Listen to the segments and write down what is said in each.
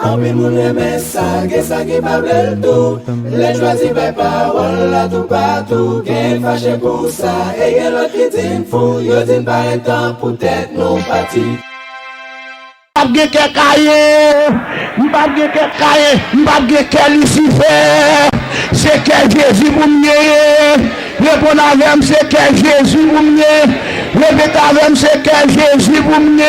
En pile moun aime ça, que ça qui pas le tout. Les choisis par parole là tout partout. Qu'elle fâché pour ça, et y'en l'autre qui dit fou. Yo dit pas un temps pour tête non parti. M'pap gen kaye, m'pap gen kaye, m'pap gen Lucifer, c'est quel Jésus pour m'y. Répondre avec c'est quel Jésus pour m'y. Répétez avec c'est quel Jésus pour m'y.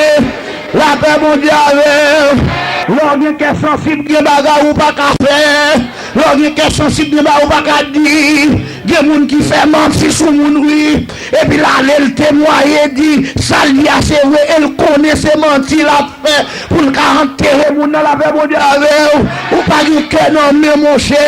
La paix mon Dieu avec. L'on qui est sensible, qui est bagarre ou pas qu'à faire. L'on qui est sensible, qui est bagarre ou pas qu'à dire. Il y a des gens qui font mentir sur mon oui. Et puis là, elle témoigne, dit, ça lui a c'est vrai, elle connaît ses mentir la fait pour le enterrer mon dans la paix mon Dieu avec. Ou pas dire que non, mais mon cher.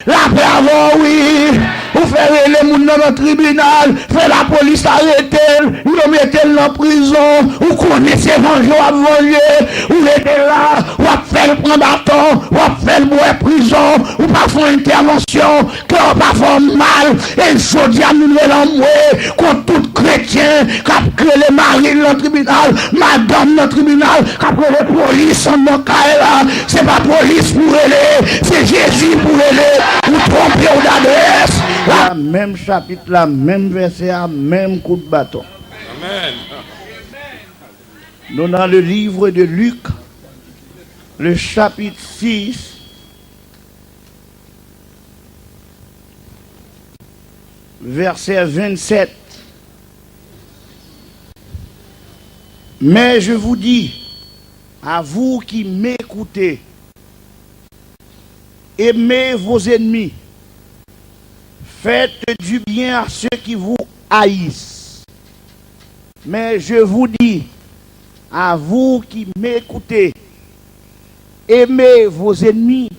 La paix avant, oui. Ou faire les gens dans le tribunal, faire la police arrêter, ou mettre en prison, ou connaissez venger à venger, ou mettez là, ou faire prendre bâton, ou faire boire prison, ou pas faire intervention, que on pas faire mal, et je dis à nous l'envoyer contre tout chrétien, qui a créé les maris dans le tribunal, madame dans le tribunal, qui a créé les police en mon cas là, c'est pas police pour elle, c'est Jésus pour elle, ou tromper ou d'adresse. La même chapitre, la même verset, la même coup de bâton. Amen. Nous dans le livre de Luc, le chapitre 6, verset 27. Mais je vous dis, à vous qui m'écoutez, aimez vos ennemis. Faites du bien à ceux qui vous haïssent. Mais je vous dis, à vous qui m'écoutez, aimez vos ennemis.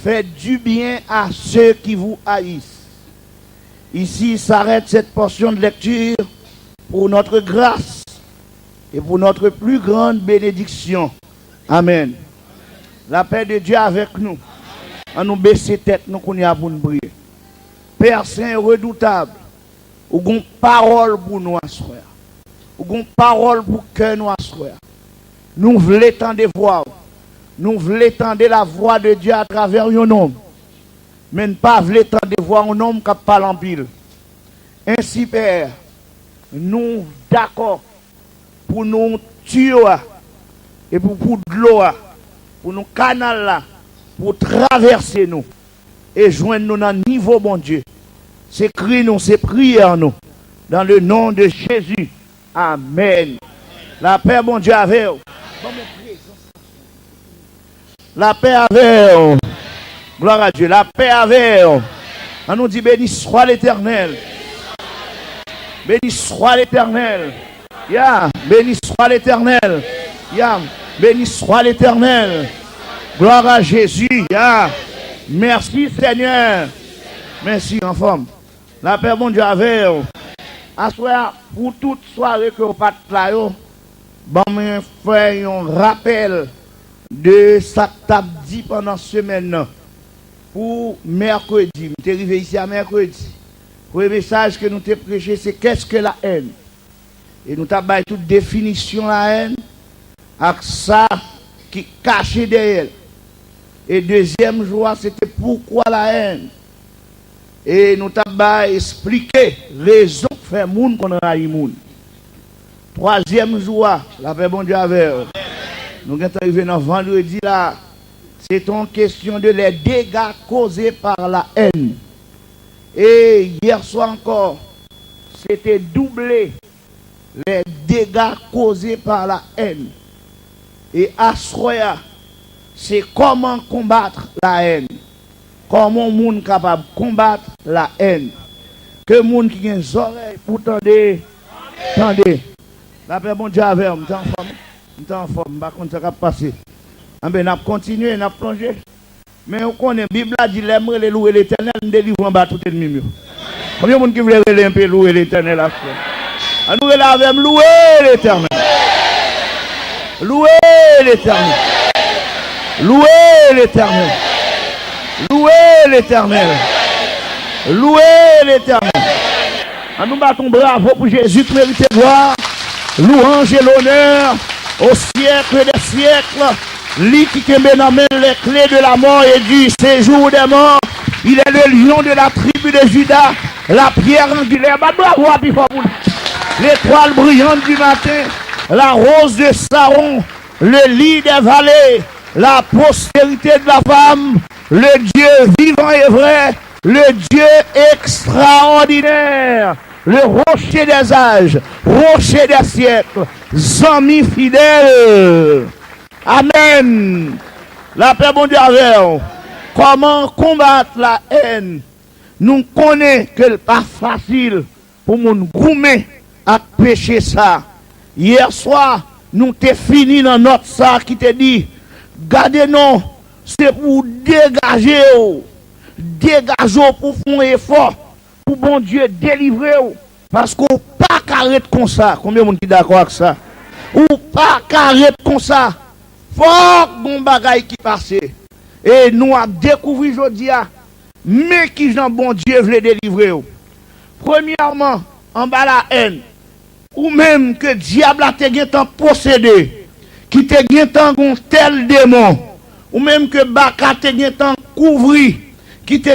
Faites du bien à ceux qui vous haïssent. Ici s'arrête cette portion de lecture pour notre grâce et pour notre plus grande bénédiction. Amen. La paix de Dieu avec nous. On nous baisser tête, nous qu'on y a pour nous prier. Père Saint redoutable, ou gon parole pour nous asseoir, ou gon parole pour que nous asseoir. Nous voulons tendre voix, nous voulons tendre la voix de Dieu à travers un homme, mais ne pas voulons tendre voix un homme qui parle en pile. Ainsi, Père, nous d'accord pour nous tuer et pour de l'eau, pour nous canal là, pour traverser nous et joindre nous dans le niveau, bon Dieu. C'est cri nous, c'est prière nous. Dans le nom de Jésus. Amen. La paix, bon Dieu, avec vous. La paix avec vous. Gloire à Dieu. La paix avec vous. On nous dit béni soit l'Éternel. Béni soit l'Éternel. Yeah. Béni soit l'Éternel. Yeah. Béni soit l'Éternel. Gloire à Jésus. Yeah. Merci Seigneur. Merci en forme. La paix bon Dieu avec vous. Assoir pour toute soirée que vous partez là, bon, me faire un rappel de ça que tu as dit pendant cette semaine. Pour mercredi, nous sommes arrivés ici à mercredi. Le message que nous t'ai prêché, c'est qu'est-ce que la haine? Et nous t'avons toute définition de la haine, avec ça qui est caché derrière. Et deuxième jour, c'était pourquoi la haine. Et nous t'avons expliqué raison que fait moun qu'on a eu moun. Troisième jour, la paix bon Dieu avec nous sommes arrivés dans vendredi là. C'est une question de les dégâts causés par la haine. Et hier soir encore, c'était doublé les dégâts causés par la haine. Et à soir, c'est comment combattre la haine. Comment moun capable de combattre la haine. Que moun qui a des oreilles pour tendre. Tendez. La paix bon Dieu avec nous. Nous sommes en forme. Par contre, ça va passer. On a continué, on a plongé. Mais on connaît, la Bible a dit, l'aimer les louer l'Éternel, nous délivrons bas tout ennemi. Combien de monde qui veut un peu louer l'Éternel à faire? Nous avec louer l'Éternel. Louer l'Éternel. Louer l'Éternel. Louer l'Éternel. Louer l'Éternel. Nous battons bravo pour Jésus qui mérite gloire, louange et l'honneur au siècle des siècles. Lui qui te dans les clés de la mort et du séjour des morts. Il est le lion de la tribu de Judas, la pierre angulaire. Bah, bravo, l'étoile brillante du matin, la rose de Saron, le lit des vallées, la postérité de la femme, le Dieu vivant et vrai, le Dieu extraordinaire, le rocher des âges, rocher des siècles, amis fidèles. Amen. La paix, bon Dieu, avec vous. Comment combattre la haine? Nous connaissons que ce n'est pas facile pour nous goumer à pécher ça. Hier soir, nous t'es fini dans notre sac qui te dit, gardez-nous, c'est pour dégager, pour faire un effort, pour bon Dieu délivrer. Parce qu'on pas carré comme ça. Combien de monde qui est d'accord avec ça? Ou pas carré comme ça. Faut qu'on bagaille qui passe. Et nous avons découvert aujourd'hui, mais qui Jean bon Dieu veut délivrer. Premièrement, en bas la haine. Ou même que diable a te possédé, qui te un tel démon, ou même que Baka te couvri, qui te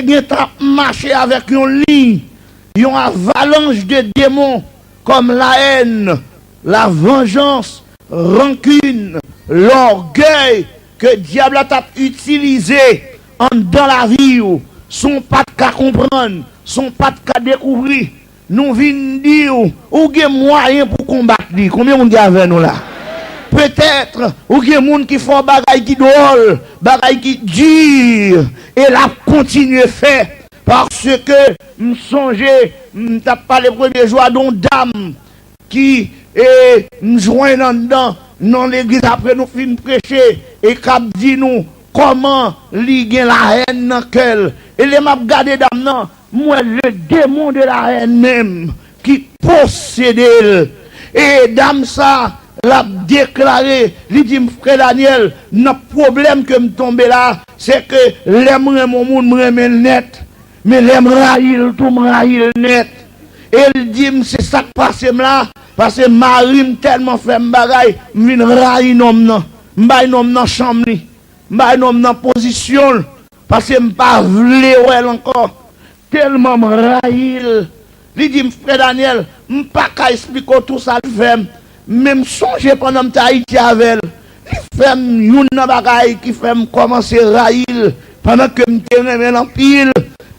marché avec une ligne, une avalanche de démons comme la haine, la vengeance, rancune, l'orgueil que diable a utilisé dans la vie, son pas de qu'à comprendre, son pas de qu'à découvrir. Nous venons dire, ou il y a moyen pour combattre. Combien de monde avec nous là? Peut-être, ou il y a des gens qui font des choses qui drôles, des choses qui dures, et la continuer à faire. Parce que, je songeais, je parlé le premier jour d'une dame qui me joint dans l'église après nous finissons prêcher, et qui dit nous comment lier la haine dans qu'elle. Et les m'a regardé dame non. Moi, le démon de la haine même, qui possède elle. Et dame ça, l'a déclaré, il dit, frère Daniel, le problème que me tombe là, c'est que l'aimerait mon monde me net, mais l'aimerait tout me net. Et il dit, c'est ça qui passe là, parce que Marie tellement fait m'bagaille, m'vin raï nom nan, m'bay nom nan chambre li, m'bay nom nan position, parce que m'pas vle ou encore. Tellement m'raïl. Il dit, frère Daniel, m'pas qu'à expliquer tout ça le fait. Même songer pendant que Haïti avec elle. Il fait une bagaille qui fait commencer à raïl. Pendant que m'te remè en pile.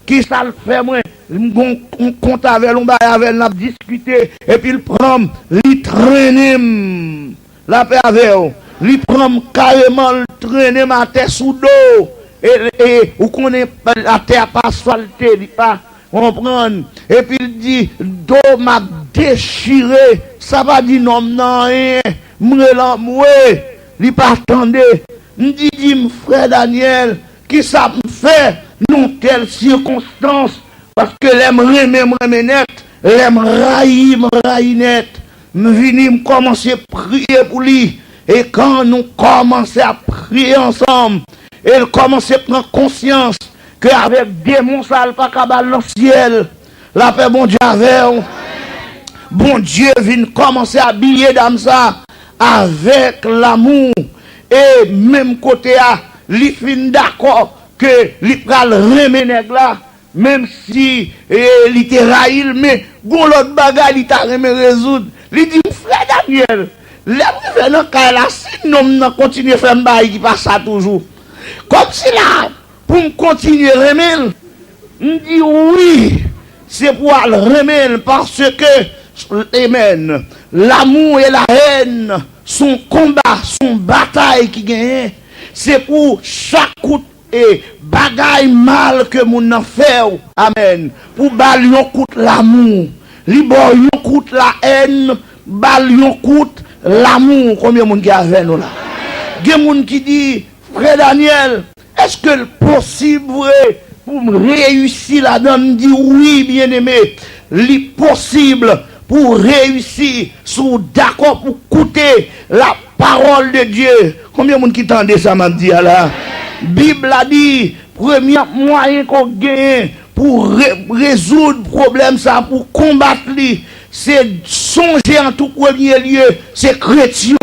Qui ça le fait moi? On compte avec on avec on a discuté. Et puis il prend, il traîne la paix avec elle. Il prend carrément, il traîne ma tête sous dos. Et vous connaissez la terre pas asphaltée, il pas comprendre. Et puis il dit, dos m'a déchiré, ça va dire non, non, il pas attendez. Il dit, frère Daniel, qui ça me fait, non, telle circonstance, parce que l'aime remet net, l'aime raï net, me vini commencer à prier pour lui. Et quand nous commençons à prier ensemble, elle commence à prendre conscience qu'avec démons, ça ne pas dans le ciel. La paix, bon Dieu, avec bon Dieu vient commencer à habiller dans ça avec l'amour. Et même côté, il fin d'accord que il pral remener là, même si il était raïl, mais bon l'autre bagarre, il t'a remis résoudre. Il dit, frère Daniel, les dans cas là, si nous continuons à faire un bail qui passe ça toujours. Comme si là, pour me continuer à remettre, me dit oui, c'est pour le remettre parce que, amen, l'amour et la haine, son combat, son bataille qui gagne, c'est pour chaque coup et bagaille mal que mon en fait, amen, pour balion coûte l'amour, liborion coûte la haine, balion coûte l'amour, combien de monde qui a avec nous là? Il y a des gens qui disent, frère Daniel, est-ce que c'est possible pour me réussir là-dedans? Me dit oui, bien-aimé. C'est possible pour réussir, sous d'accord pour écouter la parole de Dieu. Combien de monde qui tendait ça m'a dit là? La Bible a dit, premier moyen qu'on gagne pour résoudre le problème, ça, pour combattre lui, c'est songer en tout premier lieu, c'est chrétien.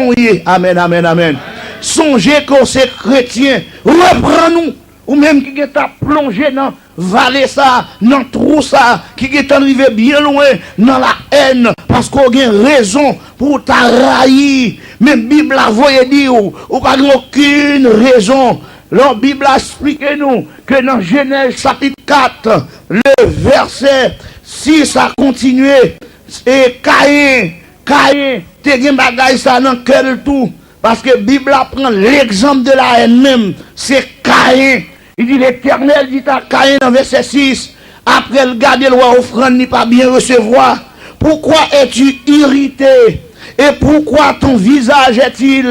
Amen, amen, amen. Songez que c'est chrétien. Reprends-nous. Ou même qui est plongé dans vallée ça, dans trou ça, qui est arrivé bien loin dans la haine, parce qu'on a raison pour t'arrailler. Mais la Bible a voyé dire, ou pas aucune raison. La Bible a expliqué nous que dans Genèse chapitre 4, le verset 6 a continué, et Caïn, te gen bagay ça dans quel tout, parce que la Bible apprend l'exemple de la haine même, c'est Caïn. Il dit l'Éternel dit à Caïn dans verset 6, après le garder le roi offrande n'est pas bien recevoir. Pourquoi es-tu irrité? Et pourquoi ton visage est-il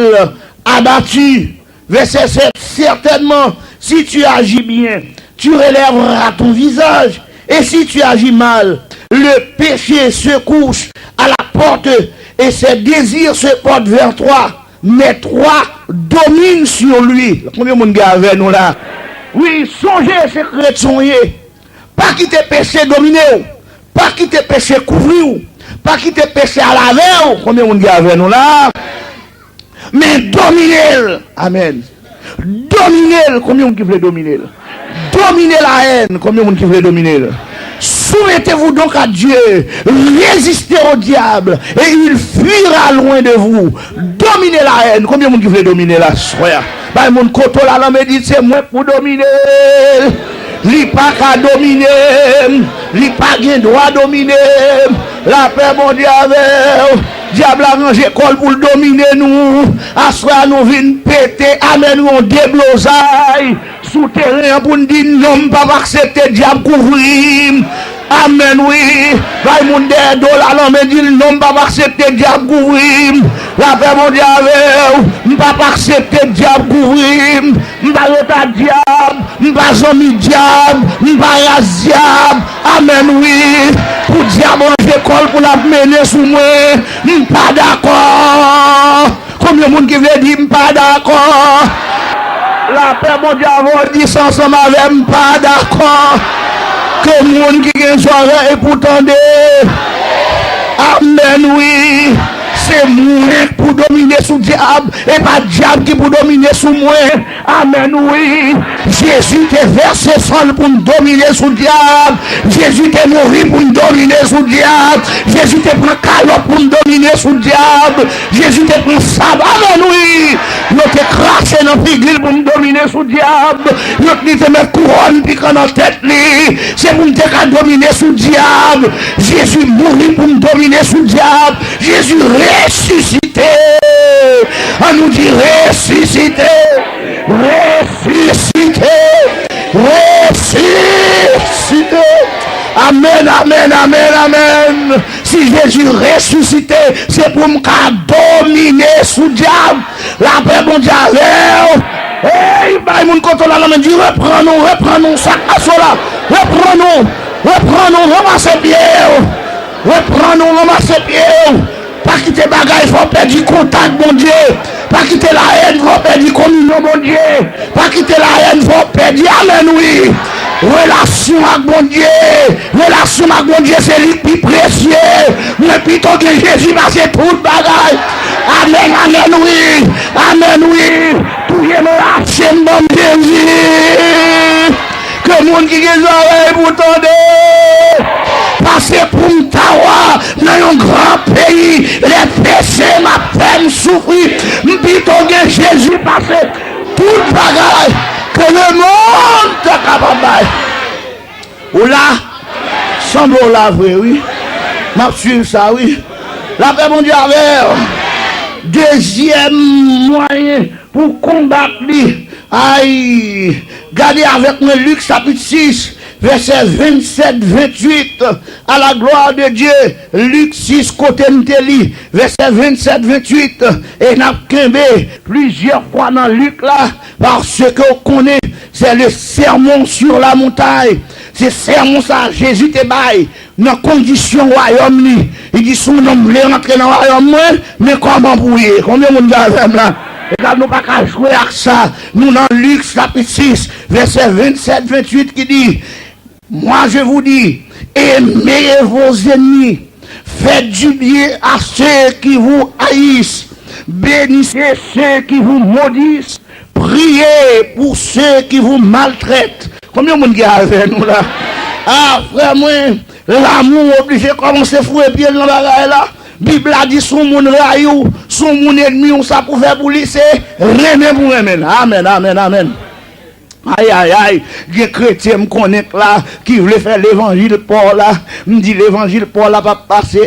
abattu? Verset 7, certainement, si tu agis bien, tu relèveras ton visage. Et si tu agis mal, le péché se couche à la porte et ses désirs se portent vers toi. Mais toi domine sur lui. Combien de monde avec nous là? Oui, songez, secret songez. Pas quitter péché dominer, pas quitter péché couvrir, pas quitter péché à laver. Combien de monde avec nous là? Mais dominer. Amen. Dominer. Combien de monde qui veut dominer? Dominer la haine. Combien de monde qui veut dominer? Soumettez-vous donc à Dieu, résistez au diable et il fuira loin de vous. Dominez la haine. Combien de monde qui veut dominer la soie? Bah, mon koto là, l'homme dit c'est moi pour dominer. Li pas qu'à dominer, li pas gain droit dominer. La paix mondiale, diable a rangé col pour dominer nous. À soir nous vient péter, amen nous déblosaille. Souterrain pour nous dire non, pas accepter diable couvrir. Amen, oui. Va y monde de la l'homme dit non, pas accepter diable couvrir. La paix mondiale, pas accepter diable couvrir. Pas l'état diable, pas zombie diable, pas diable. Amen, oui. Pour diable manger col pour la mener sous moi. Pas d'accord. Combien de monde qui veut dire pas d'accord? La paix mondiale dit ensemble avec pas d'accord. Que le monde qui est soirée et pour tendre. Amen, oui. C'est moi pour dominer sous diable et pas diable qui pour dominer sous moi. Amen, oui. Jésus t'est versé sang pour nous dominer sous diable. Jésus t'est mort pour nous dominer sous diable. Jésus t'est pris calotte pour nous dominer sous diable. Jésus t'est pris sabbat. Amen, oui. Nous t'es craché dans l'église pour nous dominer sous diable. Nous t'es mis couronne piquant dans la tête. C'est pour nous dominer sous diable. Jésus mourit pour nous dominer sous diable. Jésus ressuscité. On nous dit ressuscité. Ressuscité. Ressuscité. Amen, amen, amen, amen. Si Jésus ressuscité, c'est pour me dominer sous diable. La paix mondiale. Hey, bah, mon côté là, on dit reprenons, ça casse là. Reprenons, ramassez pieds. Reprenons, ramassez pieds. Pas quitter bagaille, faut perdre du contact, mon Dieu. Pas quitter la haine, faut perdre du communion, mon Dieu. Pas quitter la haine, faut perdre. Amen, oui. Relation avec mon Dieu. Relation avec mon Dieu, c'est le plus précieux. Mais plutôt que Jésus va se tout bagaille. Amen, amen, oui. Amen, oui. Tout est relation, mon Jésus. Que le monde qui est oreilles pour tendre. Passer pour un tawa dans un grand pays, les péchés m'a fait souffrir. Plutôt que Jésus passer tout bagaille que le monde est capable. Ou là, semble la vraie, oui. M'a suivi ça, oui. La paix mondiale, deuxième moyen pour combattre lui. Aïe, regardez avec moi Luc chapitre 6. Verset 27-28, à la gloire de Dieu. Luc 6, côté Nteli, verset 27-28. Et n'a qu'aimé plusieurs fois dans Luc là, parce que on connaît, c'est le sermon sur la montagne. C'est sermon ça, Jésus te baille, dans condition royaume. Il dit, son nom voulait rentrer dans le royaume, mais comment pour y? Combien de monde là? Et là, nous pas qu'à jouer avec ça. Nous dans Luc chapitre 6, verset 27-28 qui dit, moi je vous dis, aimez vos ennemis, faites du bien à ceux qui vous haïssent, Bénissez ceux qui vous maudissent. Priez pour ceux qui vous maltraitent. Combien de monde qui est avec nous là? Ah, frère, moi, l'amour obligé de commencer à fouer pied dans la bagaille là. Bible a dit son monde raillou, son monde ennemi, on ça pour faire pour lycée. Remet pour remet. Amen, amen, amen. Aïe, aïe, aïe, il y a des chrétiens me connaissent là, qui voulaient faire l'évangile Paul là. Me dit l'évangile Paul là pas passer.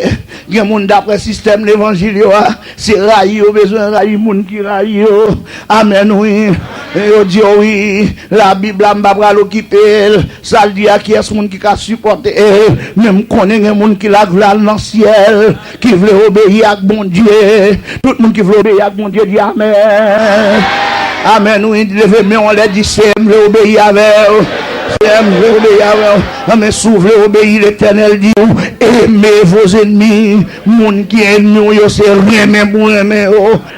Il y a des gens d'après système l'évangile, c'est raillé, besoin de railler, monde qui raille. Amen, oui. Et dit oui, la Bible m'a pas l'occuper. Ça dit à qui est ce monde qui a supporté. Même connaît des gens qui la veulent dans le ciel, qui veulent obéir à bon Dieu. Tout le monde qui veut obéir à bon Dieu dit Amen. Amen, oui, levez, mais on l'a dit, c'est obéir avec eux. C'est obéir avec eux. Mais s'ouvre, obéir l'éternel, dit, aimez vos ennemis. Moun qui est ennemi, c'est rien, même pour aimer.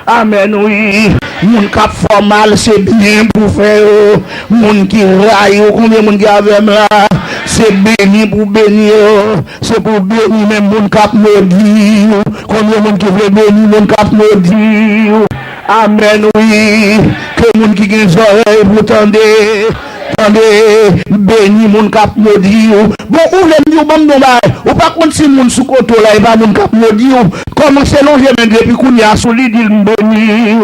Amen, oui. Moun qui fait mal, c'est bien pour faire. Moun qui raille, combien de moun qui avait là, c'est béni pour bénir. C'est pour bénir, même moun qui maudit. Combien de moun qui veut bénir, moun qui maudit. Amen, oui. Que moun qui a des oreilles pour tendre, béni moun kap maudit. Bon, ou les mieux bon ou pas contre si moun sous koto là, il va moun kap maudit. Comment c'est longer mais depuis qu'on y a solide il béni.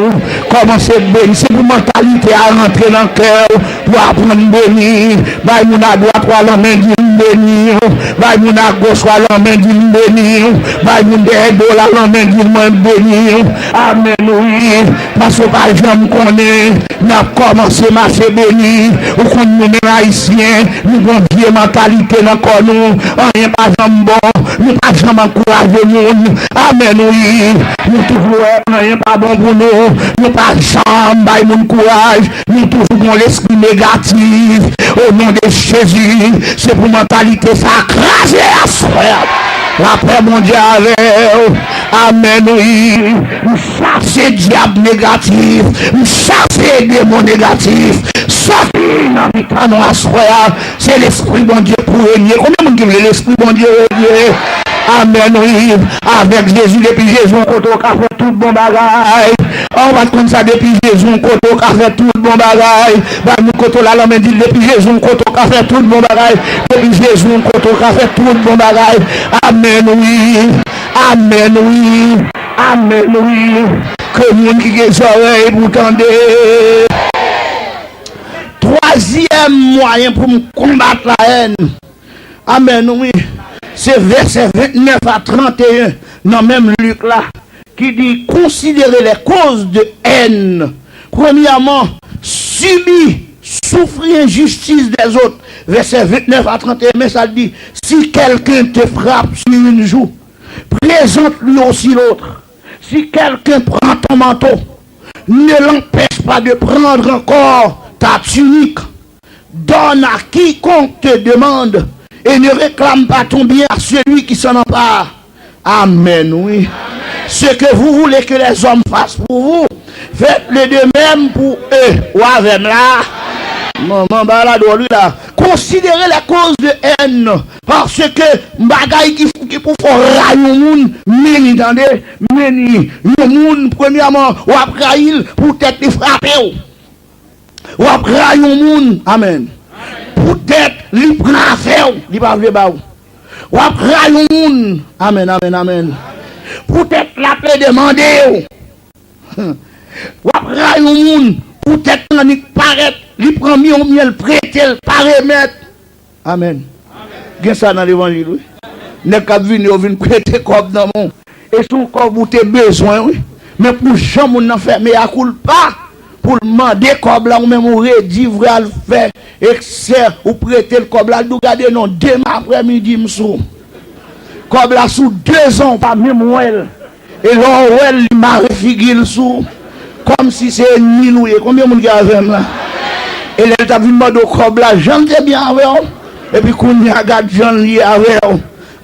Comment c'est béni, c'est pour mentalité à rentrer dans le cœur, pour apprendre béni. Bah moun à droite ou à la main dit béni. Bah moun à gauche ou à la main dit béni. Bah moun derrière à la main dit béni. Amen, oui. Parce que par exemple connaît, n'a commencé à marcher béni. Ou qu'on nous met haïtiens, nous avons vieille mentalité dans le nous. Rien pas jamais bon, nous pas jamais encourager nous. Amen, oui. Nous toujours rien pas bon pour nous. Nous pas jamais mon courage. Nous toujours l'esprit négatif. Au nom de Jésus, c'est pour mentalité ça craser à soi. La paix mondiale, amen, oui. Chasser diable négatif, chasser démon négatif, sortir dans le canon à soi, c'est l'esprit bon Dieu pour régner. Combien de monde qui veut l'esprit bon Dieu régner? Amen, oui. Avec Jésus, depuis Jésus, on a fait tout bon bagage. On va comme ça depuis Jésus, on a fait tout bon bagage. Nous côté la langue dit depuis Jésus, on a fait tout bon bagage. Depuis Jésus, on a fait tout bon bagage. Amen, oui. Amen, oui. Amen, oui. Que monde qui a des oreilles pour tendre. Troisième moyen pour me combattre la haine. Amen, oui. C'est verset 29 à 31 dans même Luc là qui dit considérez les causes de haine. Premièrement, subir, souffrir injustice des autres. Verset 29 à 31, mais ça dit si quelqu'un te frappe sur une joue, présente lui aussi l'autre. Si quelqu'un prend ton manteau, ne l'empêche pas de prendre encore ta tunique. Donne à quiconque te demande. Et ne réclame pas ton bien à celui qui s'en empare. Amen, oui. Amen. Ce que vous voulez que les hommes fassent pour vous, faites-le de même pour eux. Ou avec là. Maman balade là. Considérez les causes de haine. Parce que bagaille qui pour faire railler le monde, meni, attendez, meni. Le monde, premièrement, ou après il, pour être frappé. Ou après le monde. Amen. Peut-être, il prend affaire, il va le bas. Ou après, le monde. Amen, amen, amen. Peut-être, la paix demander. Ou après, le monde. Peut-être, il paraît, il prend miel, prêter, le paramètre. Amen. Amen. Ça dans l'évangile, oui. Ne pas venir prêter comme dans mon. Et son corps, vous avez besoin, oui. Mais pour jamais n'en faire, mais à coule pas. Pour demander comme là ou même ou redivre à le faire excès ou prêter le comme là nous garder non demain après-midi m'sou comme là sous 2 ans pas même elle et là elle m'a figure sous comme si c'est ennemi nous combien de monde qui avec là et elle t'a vu demander comme là j'en sais bien avec et puis qu'on y a garde j'en lié avec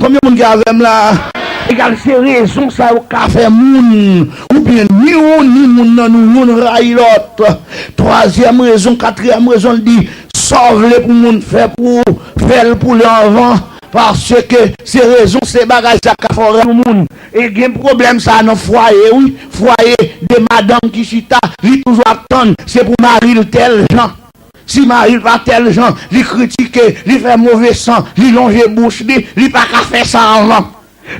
combien de monde qui avec là égal c'est raison ça au café moun ou bien ni moun nan moun raille l'autre. Troisième raison, quatrième raison dit sauve-le pour moun faire pour l'enfant Parce que ces raisons, ces bagages à faire tout le monde. Et il y a un problème ça dans le foyer, oui. Foyer de madame qui chita, il toujours attend, c'est pour marier tel gens. Si Marie pas tel gens, il critique, il fait mauvais sang, il longe bouche, il pas qu'à faire ça avant.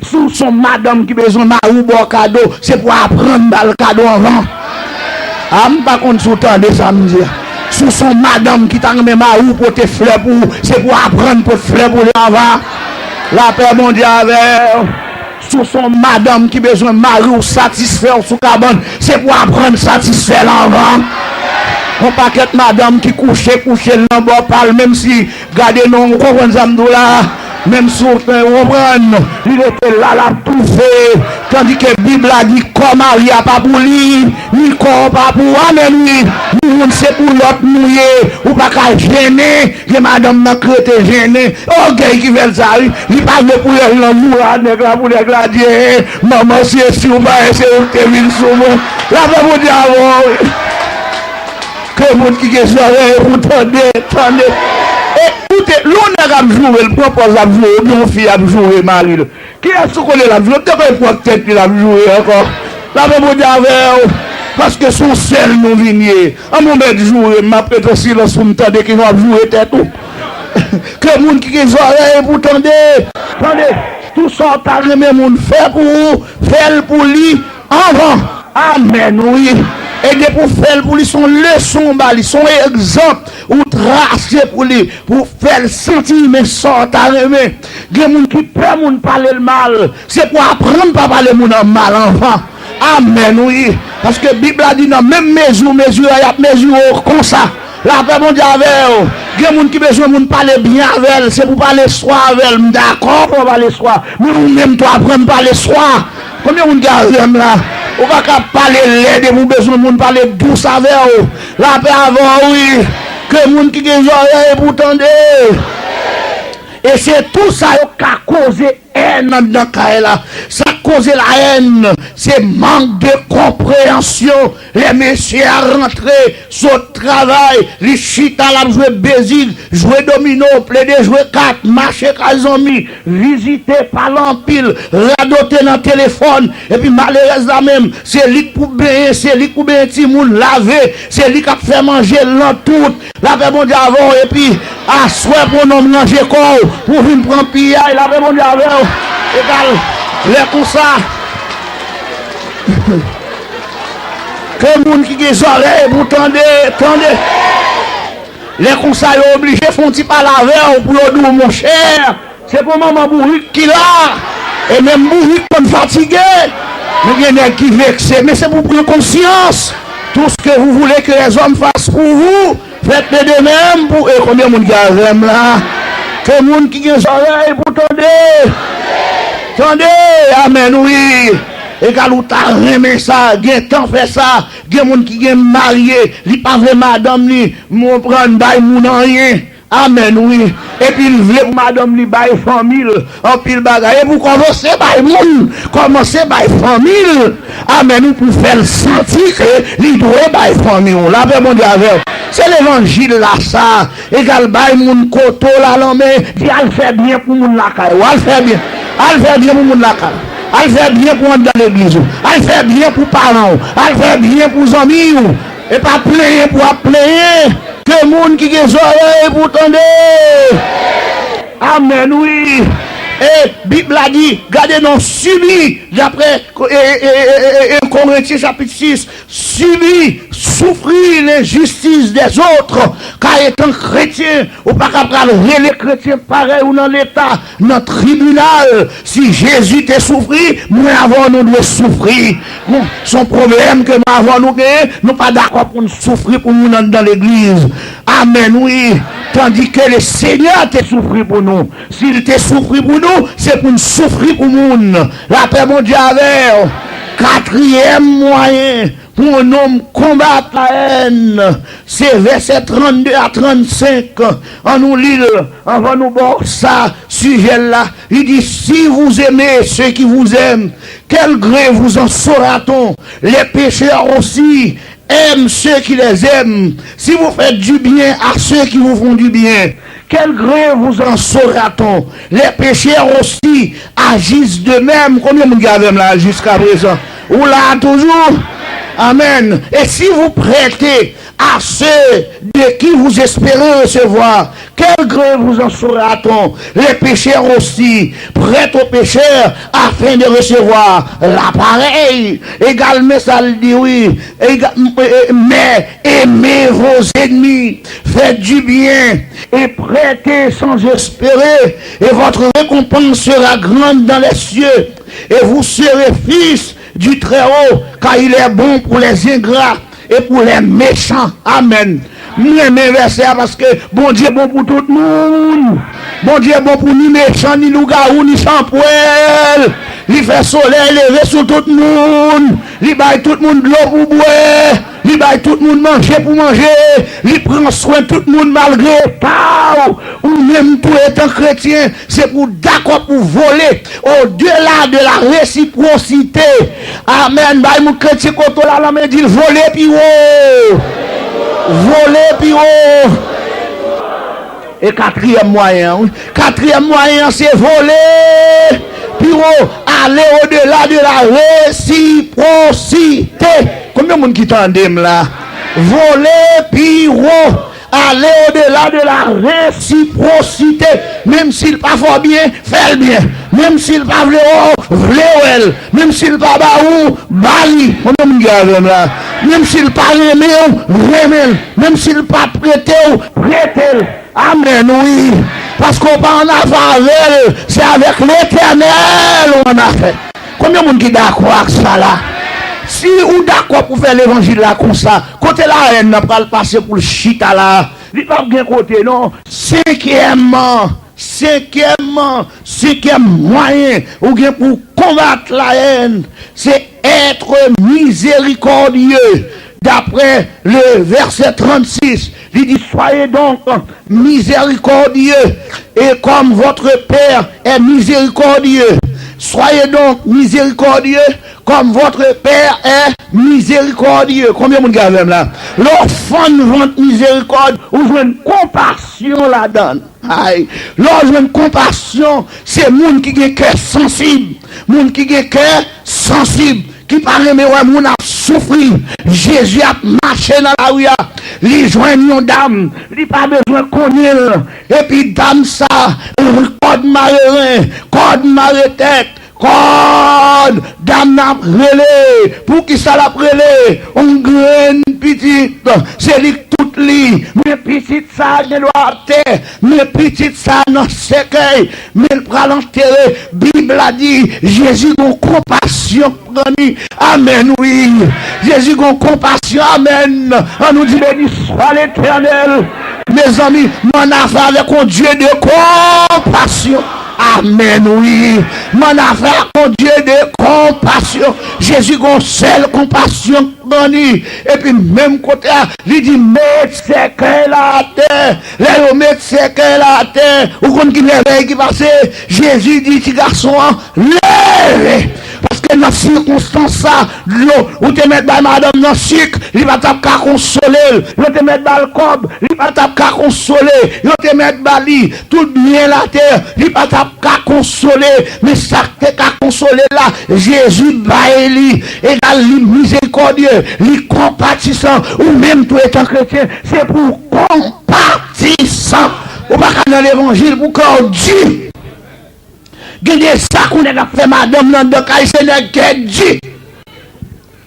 Sous son madame qui besoin de ou bon cadeau, c'est pour apprendre dans le cadeau avant. Ah, je ne pas contre sous temps de samedi. Sous son madame qui t'a mis ma ou pour te fleurs pour, c'est pour apprendre pour fleurs pour l'avant. La paix mondiale avec. Sous son madame qui besoin de mari ou satisfaire sous cabane, c'est pour apprendre satisfaire l'avant. On paquet madame qui couche dans le bord parle, même si, regardez non, on comprend ça, même si on comprend, il était là, la tout fait, tandis que la Bible a dit, comme Marie a pas pour lui, ni comme pas pour lui, nous c'est pour l'autre mouillé, ou pas qu'à gêner, que madame n'a créé gêner, oh, gars qui veut ça, il parle pour les pour les gladiers, maman, c'est si vous pas essayer de te venir souvent, là, vous dire, que vous qui est soirée, vous tendez. Écoutez, l'on a joué, le propose à jouer, mon fils a joué, Marie. Qui est-ce qu'on est là? Je ne sais pas peut-être qu'il a joué encore. Là, vous dire parce que son sel nous vignier. À mon bête jouer, m'a prêté aussi le soumtade qui va jouer tête tout. Que moun qui est soirée, vous tendez. Tout ça, t'as remis moun fait pour lui, avant. Amen, oui. Et de pour faire pour lui son leçon, son exemple, ou tracer pour lui, pour faire sentir mes sorts à remettre. Il y a des gens qui peuvent parler le mal, c'est pour apprendre à parler le mal enfant. Amen, oui. Parce que la Bible a dit, non, même mesure, il y a mesure comme ça. La paix mondiale avec eux. Il y a des gens qui ont besoin de parler bien avec elle, c'est pour parler soi avec elle. D'accord pour parler soi. Mais vous-même, tu apprends à parler soi. Combien de gens là? On va pas parler l'aide, vous besoin de parler douce avec eux. La paix avant, oui. Que les gens qui ont des oreilles pour tendre. Et c'est tout ça qui a causé haine dans le cas là. Ça a causé la haine. C'est manque de compréhension. Les messieurs à rentrer sur le travail. Les chita là jouer bézig, jouer domino, plaider, jouer cartes, marcher kazami, visiter par l'empile, radoter dans le téléphone. Et puis malheureusement même, c'est lui pour baigner, c'est lui pour baigner petit monde laver, c'est lui qui a fait manger l'entoute. La paix mondiale avant et puis à souhait pour nous manger corps. Pour venir prendre pillaille, la paix mondiale avant. Égal, les comme ça. Que les gens qui ont des oreilles, vous tendez. Les comme ça, ils sont obligés de faire un petit pas laver pour le dos, mon cher. C'est pour maman bourrique qui l'a. Et même bourrique comme fatigué. Mais il y en a qui vexent. Mais c'est pour prendre conscience. Tout ce que vous voulez que les hommes fassent pour vous, faites-le de même pour eux. Combien de monde qui a là? Que les gens qui ont des oreilles, vous tendez. Tendez, amen, oui. Et quand vous avez ça, il y a temps fait ça, il y a des gens qui sont mariés, ils ne pas madame, ils ne prennent pas rien. Amen, oui. Et puis il veut madame li bail famille, en pile bagaille. Et vous commencez par moun, commencez par famille. Amen, pour faire sentir que li doit bail famille. La paix mondiale. C'est l'évangile là ça. Égal bail moun koto la l'homme, dit al fait bien pour moun la caille. Al fait bien. Al fait bien pour moun la caille. Elle fait bien pour entrer dans l'église. Elle fait bien pour parents. Elle fait bien pour les amis. Et pas plaire pour appeler. Que le monde qui a des oreilles pour tendre. Amen, oui. Et Bible a dit, gardez non subi, d'après Corinthiens chapitre 6, subi, souffrir l'injustice des autres, car étant chrétien, ou pas capable de les chrétiens pareil ou dans l'état, dans le tribunal, si Jésus t'a souffert, nous avons nous de souffrir. Bon, son problème que nous avons nous gagné, nous pas d'accord pour nous souffrir pour nous dans l'église. Amen, oui. Tandis que le Seigneur t'a souffert pour nous. S'il t'a souffert pour nous, c'est pour nous souffrir pour nous. La paix mondiale. Quatrième moyen pour un homme combattre la haine, c'est verset 32 à 35. On nous lit, on va nous voir ça, sujet là. Il dit, si vous aimez ceux qui vous aiment, quel gré vous en saura-t-on? Les pécheurs aussi aiment ceux qui les aiment. Si vous faites du bien à ceux qui vous font du bien, Quel gré vous en saura-t-on? Les pécheurs aussi agissent de même. Combien vous gardez là jusqu'à présent? Ou là toujours? Amen. Et si vous prêtez à ceux de qui vous espérez recevoir, quel gré vous en saura-t-on? Les pécheurs aussi prêtent aux pécheurs afin de recevoir l'appareil. Également, ça le dit oui. Mais aimez vos ennemis, faites du bien et prêtez sans espérer, et votre récompense sera grande dans les cieux, et vous serez fils du Très-Haut, car il est bon pour les ingrats et pour les méchants. Amen. J'aime verset parce que bon Dieu est bon pour tout le monde. Bon Dieu est bon pour ni méchants, ni loup-garou, ni sans-poêle. Il fait soleil levé sur tout le monde. Il baille tout le monde de l'eau pour boire. Il baille tout le monde manger pour manger. Il prend soin de tout le monde malgré pas. Ou même tout étant chrétien, c'est pour d'accord pour voler au-delà de la réciprocité. Amen. Baille mon chrétien quand on la main dit voler puis oh. Voler puis oh. Et quatrième moyen c'est voler puis oh, aller au-delà de la réciprocité. Combien de monde qui t'entendent là? Voler puis oh, aller au-delà de la réciprocité. Même s'il pas fort bien, fait bien. Même s'il pas vle well. Même s'il pas baou, bali. Combien de monde là? Même s'il pas remé, remel. Même s'il pas prêté, prêté. Amen, oui. Parce qu'on va en affaire, c'est avec l'Éternel on a fait. Combien de monde qui d'accord avec ça là? Si ou d'accord pour faire l'évangile là comme ça, côté la haine n'a pas le passer pour le chita là. Il pas bien côté non. Cinquièmement, moyen ou bien pour combattre la haine, c'est être miséricordieux. D'après le verset 36, il dit, soyez donc miséricordieux, et comme votre Père est miséricordieux. Soyez donc miséricordieux, comme votre Père est miséricordieux. Combien de monde là? L'enfant vante miséricorde, ou jouez une compassion là-dedans. Lorsque une compassion, c'est monde qui a un cœur sensible. Monde qui a un cœur sensible. Qui paraît mais ouais mon a souffri. Jésus a marché dans la rue, il joint une dame, il pas besoin de connaître. Et puis dame ça, code marée tête, code dame n'a relé. Pour qui ça l'a relé? On graine petite, c'est lui toute li, mais petite ça ne doit terre, mais petite ça non sécueil, mais le pral enterré. Bible a dit Jésus a compassion. Amen, oui. Jésus a compassion. Amen. On nous dit béni soit l'Éternel. Mes amis, mon affaire avec un Dieu de compassion. Amen, oui. Mon affaire avec un Dieu de compassion. Jésus a une seule compassion. Et puis même côté, il dit mettre ses cœurs à terre. Les mettre ses cœurs à terre. Ou qu'on qui lève qui passe. Jésus dit petit garçon, lève. Parce que dans ces circonstances, l'eau, où te mettre dans madame dans le sucre, il va t'appeler à consoler. Il va te mettre dans le cob, il va t'appeler à consoler. Il va te mettre dans l'île, tout bien la terre, il va t'appeler à consoler. Mais ça te qu'à consoler là, Jésus va lui, égal lui miséricordieux, lui compatissant, ou même tout étant chrétien, c'est pour compatissant. Ou pas dans l'évangile, pour qu'on dit. Gagné ça qu'on a fait madame dans le cas, c'est dit.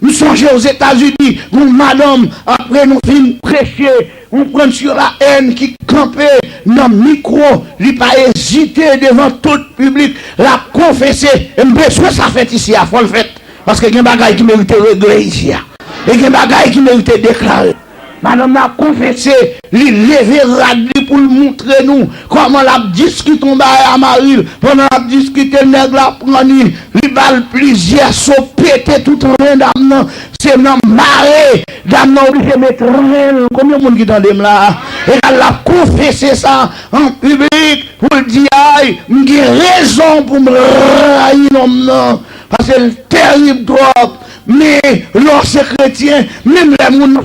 Nous songeons aux États-Unis, où madame, après nous finissons prêcher, on prend sur la haine qui campait dans le micro, il n'a pas hésité devant tout le public, la confesser. Et besoin ça fait ici, il faut le faire. Parce qu'il y a des bagages qui méritent de régler ici. Et il y a des bagages qui méritent de déclarer. Madame a confessé, il levé radis pour montrer nous comment la discute à Marie, pendant la discute, le nègre la prend, il balle plusieurs sauts pété tout rien d'âme, c'est dans marée, d'âme obligé de mettre rien, combien de monde qui t'entend là, et elle a confessé ça en public, pour dire, aïe, j'ai raison pour me railler, non, parce que c'est terrible trop. Mais lorsque chrétien, même les gens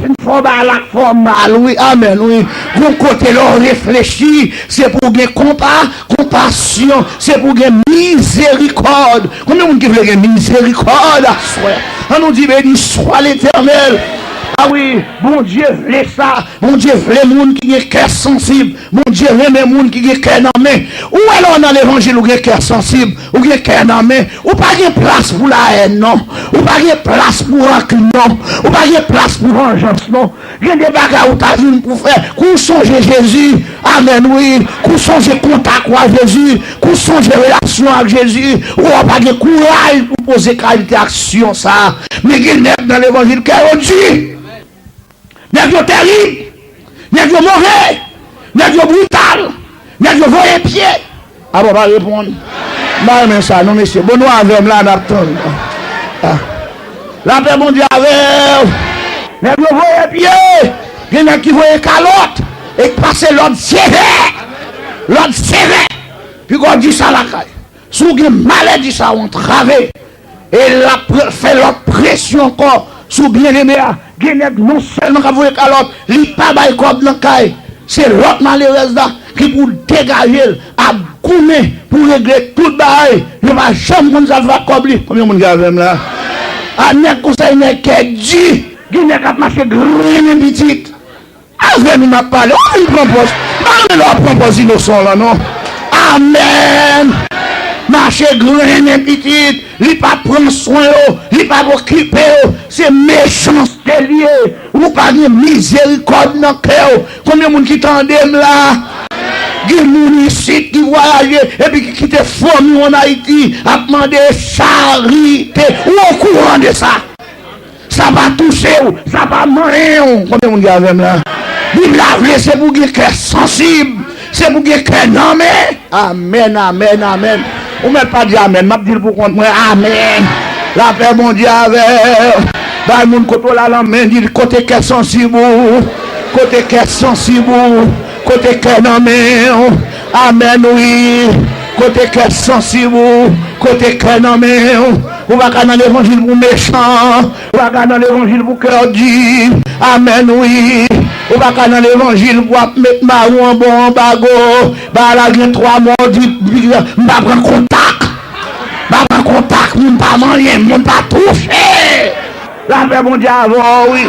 font mal, oui, amen, oui. Vous côté leur réfléchir, c'est pour gagner compassion, c'est pour gagner miséricorde. Combien de gens qui veulent gagner miséricorde à soi? On nous dit, béni soit l'Éternel. Ah oui, bon Dieu voulait ça. Bon Dieu voulait les gens qui ont cœur sensible. Bon Dieu voulait les gens qui ont cœur dans la main. Ou alors dans l'évangile, ou cœur sensible, ou cœur dans la main. Ou pas de place pour la haine, non. Ou pas de place pour rancune, non. Ou pas de place pour vengeance, non. Il y a des bagages où tu as vu pour faire. Qu'on songe Jésus. Amen, oui. Qu'on songe contact avec Jésus. Qu'on songe relation avec Jésus. Ou pas de courage pour poser qualité d'action, ça. Mais il y a dans l'évangile qui a dit. N'est-ce pas terrible? N'est-ce pas mauvais? N'est-ce pas brutal? N'est-ce pas voyer pied? Ah bon, va répondre. Bah, mais ça, non, monsieur. Bon, nous avons là, d'attendre. La paix, mon Dieu, avec. N'est-ce pas voyer pied? Il y en a qui voient calotte et qui passent l'autre sévère. L'autre sévère. Puis quand on dit ça, la caille. Si vous avez maladie, ça, on travaille. Et la fait l'autre pression encore. Sous bien-aimé, non seulement quand vous êtes à l'autre, il n'y a pas de comme dans le caille. C'est l'autre malheureuse qui pour dégager, à coumer, pour régler tout le bail. Il ne va jamais comme ça faire comme lui. Combien de monde là? Ah, n'est conseil n'est qu'à dit, il n'est qu'à marcher grand et petit. Avec nous m'a parlé, on propose. On leur propose innocent là, non? Amen. Marcher grand et petit, il pas prendre soin, il pas occuper, c'est méchanceté lié, ou pas de miséricorde dans le cœur. Combien de monde qui t'endent là? Des gens ici qui voyagent et puis qui quittent famille en Haïti à demander charité. Ou au courant de ça? Ça va toucher, ça va mourir. Combien de monde qui avec là? Bible la c'est pour que cœur sensible, c'est pour que cœur nommé. Amen, amen, amen. Ou même pas dire amen, m'a dit pour contre moi, amen. La paix mon Dieu avec. Bah mon côté la main dit côté cœur sensible, côté cœur sensible, côté cœur nommé. Amen oui. Côté cœur sensible, côté cœur nommé. On va dans l'évangile pour méchant, on va dans l'évangile pour cœur dit. Amen oui. On va dans l'évangile pour mettre ma ou en bon bago. Bah là, j'ai 3 mois, je vais prendre contact. Je vais prendre contact, je ne vais pas manger, je ne vais pas toucher. La paix mondiale, oui.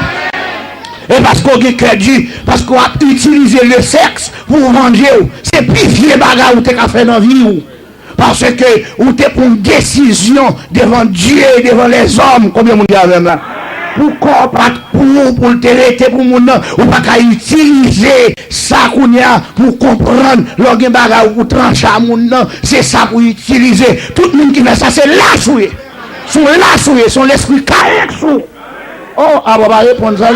Et parce qu'on a dit, parce qu'on a utilisé le sexe pour venger, c'est plus vieux bagarre où tu as fait dans la vie. Parce que vous êtes pour une décision devant Dieu et devant les hommes. Combien de monde y a même là? Pour combattre, pour le traiter, pour mon nom, ou pas qu'à utiliser ça qu'on y a pour comprendre l'organe bagarre ou trancher à mon nom, c'est ça pour utiliser. Tout le monde qui fait ça, c'est lâchoué. Sont lâchoué, sont l'esprit carré. Oh, ah, bah, répondre ça.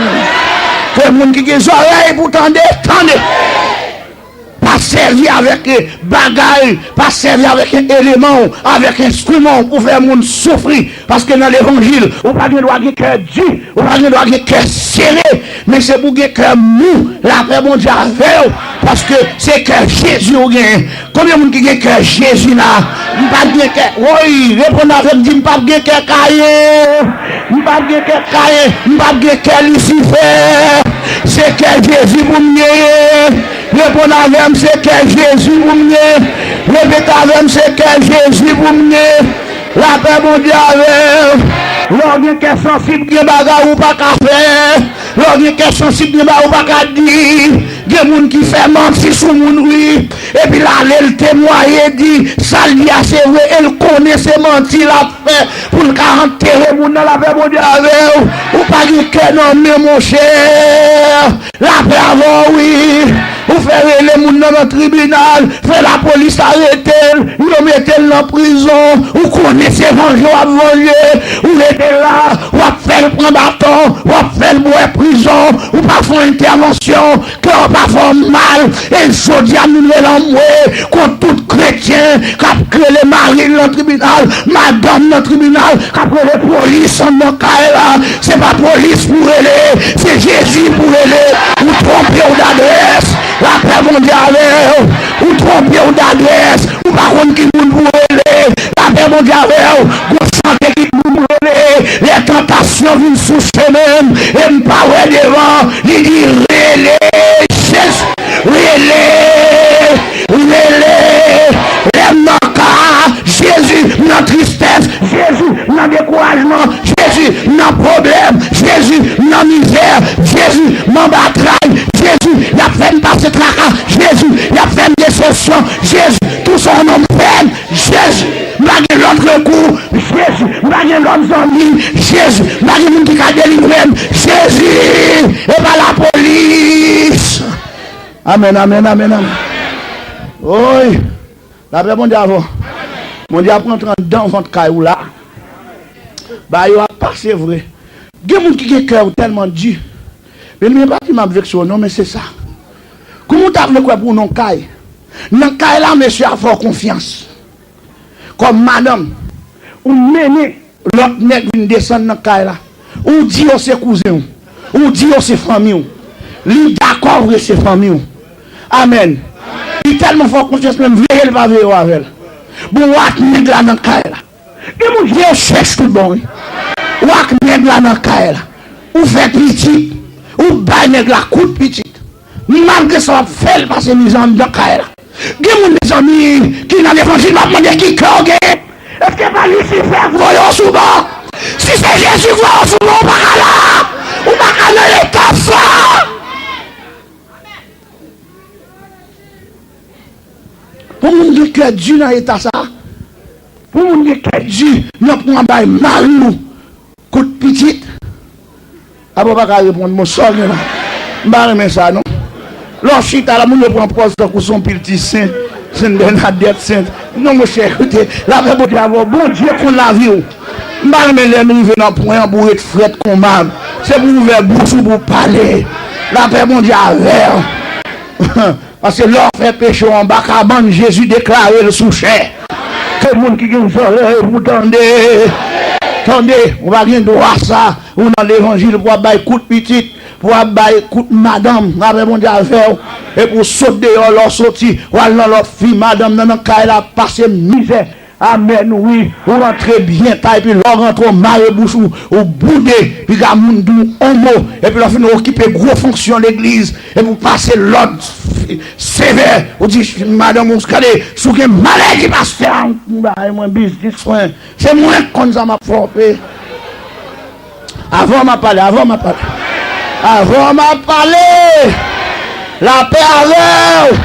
Que le monde qui a des oreilles pour tendre, tendez. Pas servir avec bagaille, pas servir avec un élément, avec un instrument pour faire le monde souffrir. Parce que dans l'évangile, on n'a pas le droit de cœur dur, on n'a pas le droit de cœur serré, mais c'est pour que cœur mou, la paix mon Dieu avec, parce que c'est que Jésus ou gain. Combien de monde qui a cœur Jésus là? Pas de cœur. Oui, répondez avec dit, pas de cœur caillé, pas de cœur caillé, pas de cœur Lucifer. C'est que Jésus pour me. Répondez avec c'est que Jésus pour me. Répétez avec c'est que Jésus pour me. La paix mon Dieu avec. L'organe qui est sensible, qui est bagarre ou pas qu'à faire. L'organe qui est sensible, qui est bagarre ou pas qu'à dire. Il y a des gens qui font mentir sur mon oui. Et puis là, elle témoigne dit, ça lui a c'est vrai, elle connaît ses mentir la fait pour le enterrer mon dans la paix mon Dieu avec. Ou pas dire que non, mais mon cher. La paix avant, oui. Vous faites les gens dans le tribunal, fait la police arrêter, vous mettez dans la prison, vous connaissez venger à venger, vous êtes là, vous faites le prendre bâton, vous faites le boire prison, vous pas faire intervention, que vous pas faire mal, et le soldat nous l'envoie contre tout chrétien, qui a créé les maris dans le tribunal, madame dans le tribunal, qui a créé les police en Mokaïla, c'est pas police pour elle, c'est Jésus pour elle, vous trompez d'adresse. La paix mondiale, ou trompez ou d'adresse, ou par contre qui vous brûlez, la paix mondiale, vous sentez qui vous brûlez, les tentations Jésus, dans misère, Jésus, m'en bataille, Jésus, il a fait passer tracas, Jésus, il a fait des solutions, Jésus, tout son nom peine, Jésus, malgré l'autre coup, Jésus, malgré l'autre ami, Jésus, malgré l'autre qui a délivré, Jésus, et pas la police. Amen, amen, amen, amen. Oui, la paix, mon Dieu, avant. Mon Dieu, après, dans votre caillou là, bah, il va passer vrai. Il y a des gens qui ont cœur tellement dur. Mais il n'y a pas qui m'a vexé, non, mais c'est ça. Comment tu as fait quoi pour non caille? Dans caille là, monsieur a fort confiance. Comme madame, ou mener l'autre nègre vient descendre dans caille là. Ou dit aux ses cousins, ou dit aux ses familles. Lui d'accord avec ses familles. Amen. Il tellement fort confiance, même veille, il va veiller avec elle. Bon, wak nègre là dans caille là. Et mon Dieu cherche tout bon. Wak nègre là dans caille là. Ou fait petit, ou baille nègre là coup de petit. Malgré ça, fait passer les amis dans caille là. Des amis qui dans l'évangile m'a demandé qui cœur. Est-ce que pas Lucifer voyons souvent? Si c'est Jésus voyons souvent, on va là. On va là l'état ça. Pour mon Dieu que Dieu dans l'état ça. Pour mon Dieu que Dieu n'a pas un bail malou. Coup de petite. Ah bon, pas répondre mon sol là. M'ba remet ça non. Lorsqu'il a la moun prend poste pour son petit saint, Saint Bernadette sainte. Non mon cher, écoutez, la paix bon Dieu qu'on la vie. M'ba remet les nous venant point bourré de fret combat. C'est pour ouvrir bouche pour parler. La paix bon Dieu avec. Parce que l'or fait péché en bas, quand Jésus déclaré le sous-cher. Que le monde qui a une oreille, vous tendez. Attendez, on va rien droit ça. Ou dans l'évangile, pour avoir coup de petite, pour avoir coup de madame, avec mon Dieu et pour sauter leur sortie, ou aller dans leur fille, madame, dans le cas, elle a passé misère. Amen, oui, vous rentrez bien, et puis l'on rentre au maré-bouche ou boudé, puis il y a un monde homo, et puis l'on fait occuper gros fonctions l'église, et vous passez l'ordre sévère, vous dites, madame, vous regardez, sous qu'un malade qui passe faire un business, c'est moins qu'on ça m'a frappé. Avant m'a parlé, la paix avec,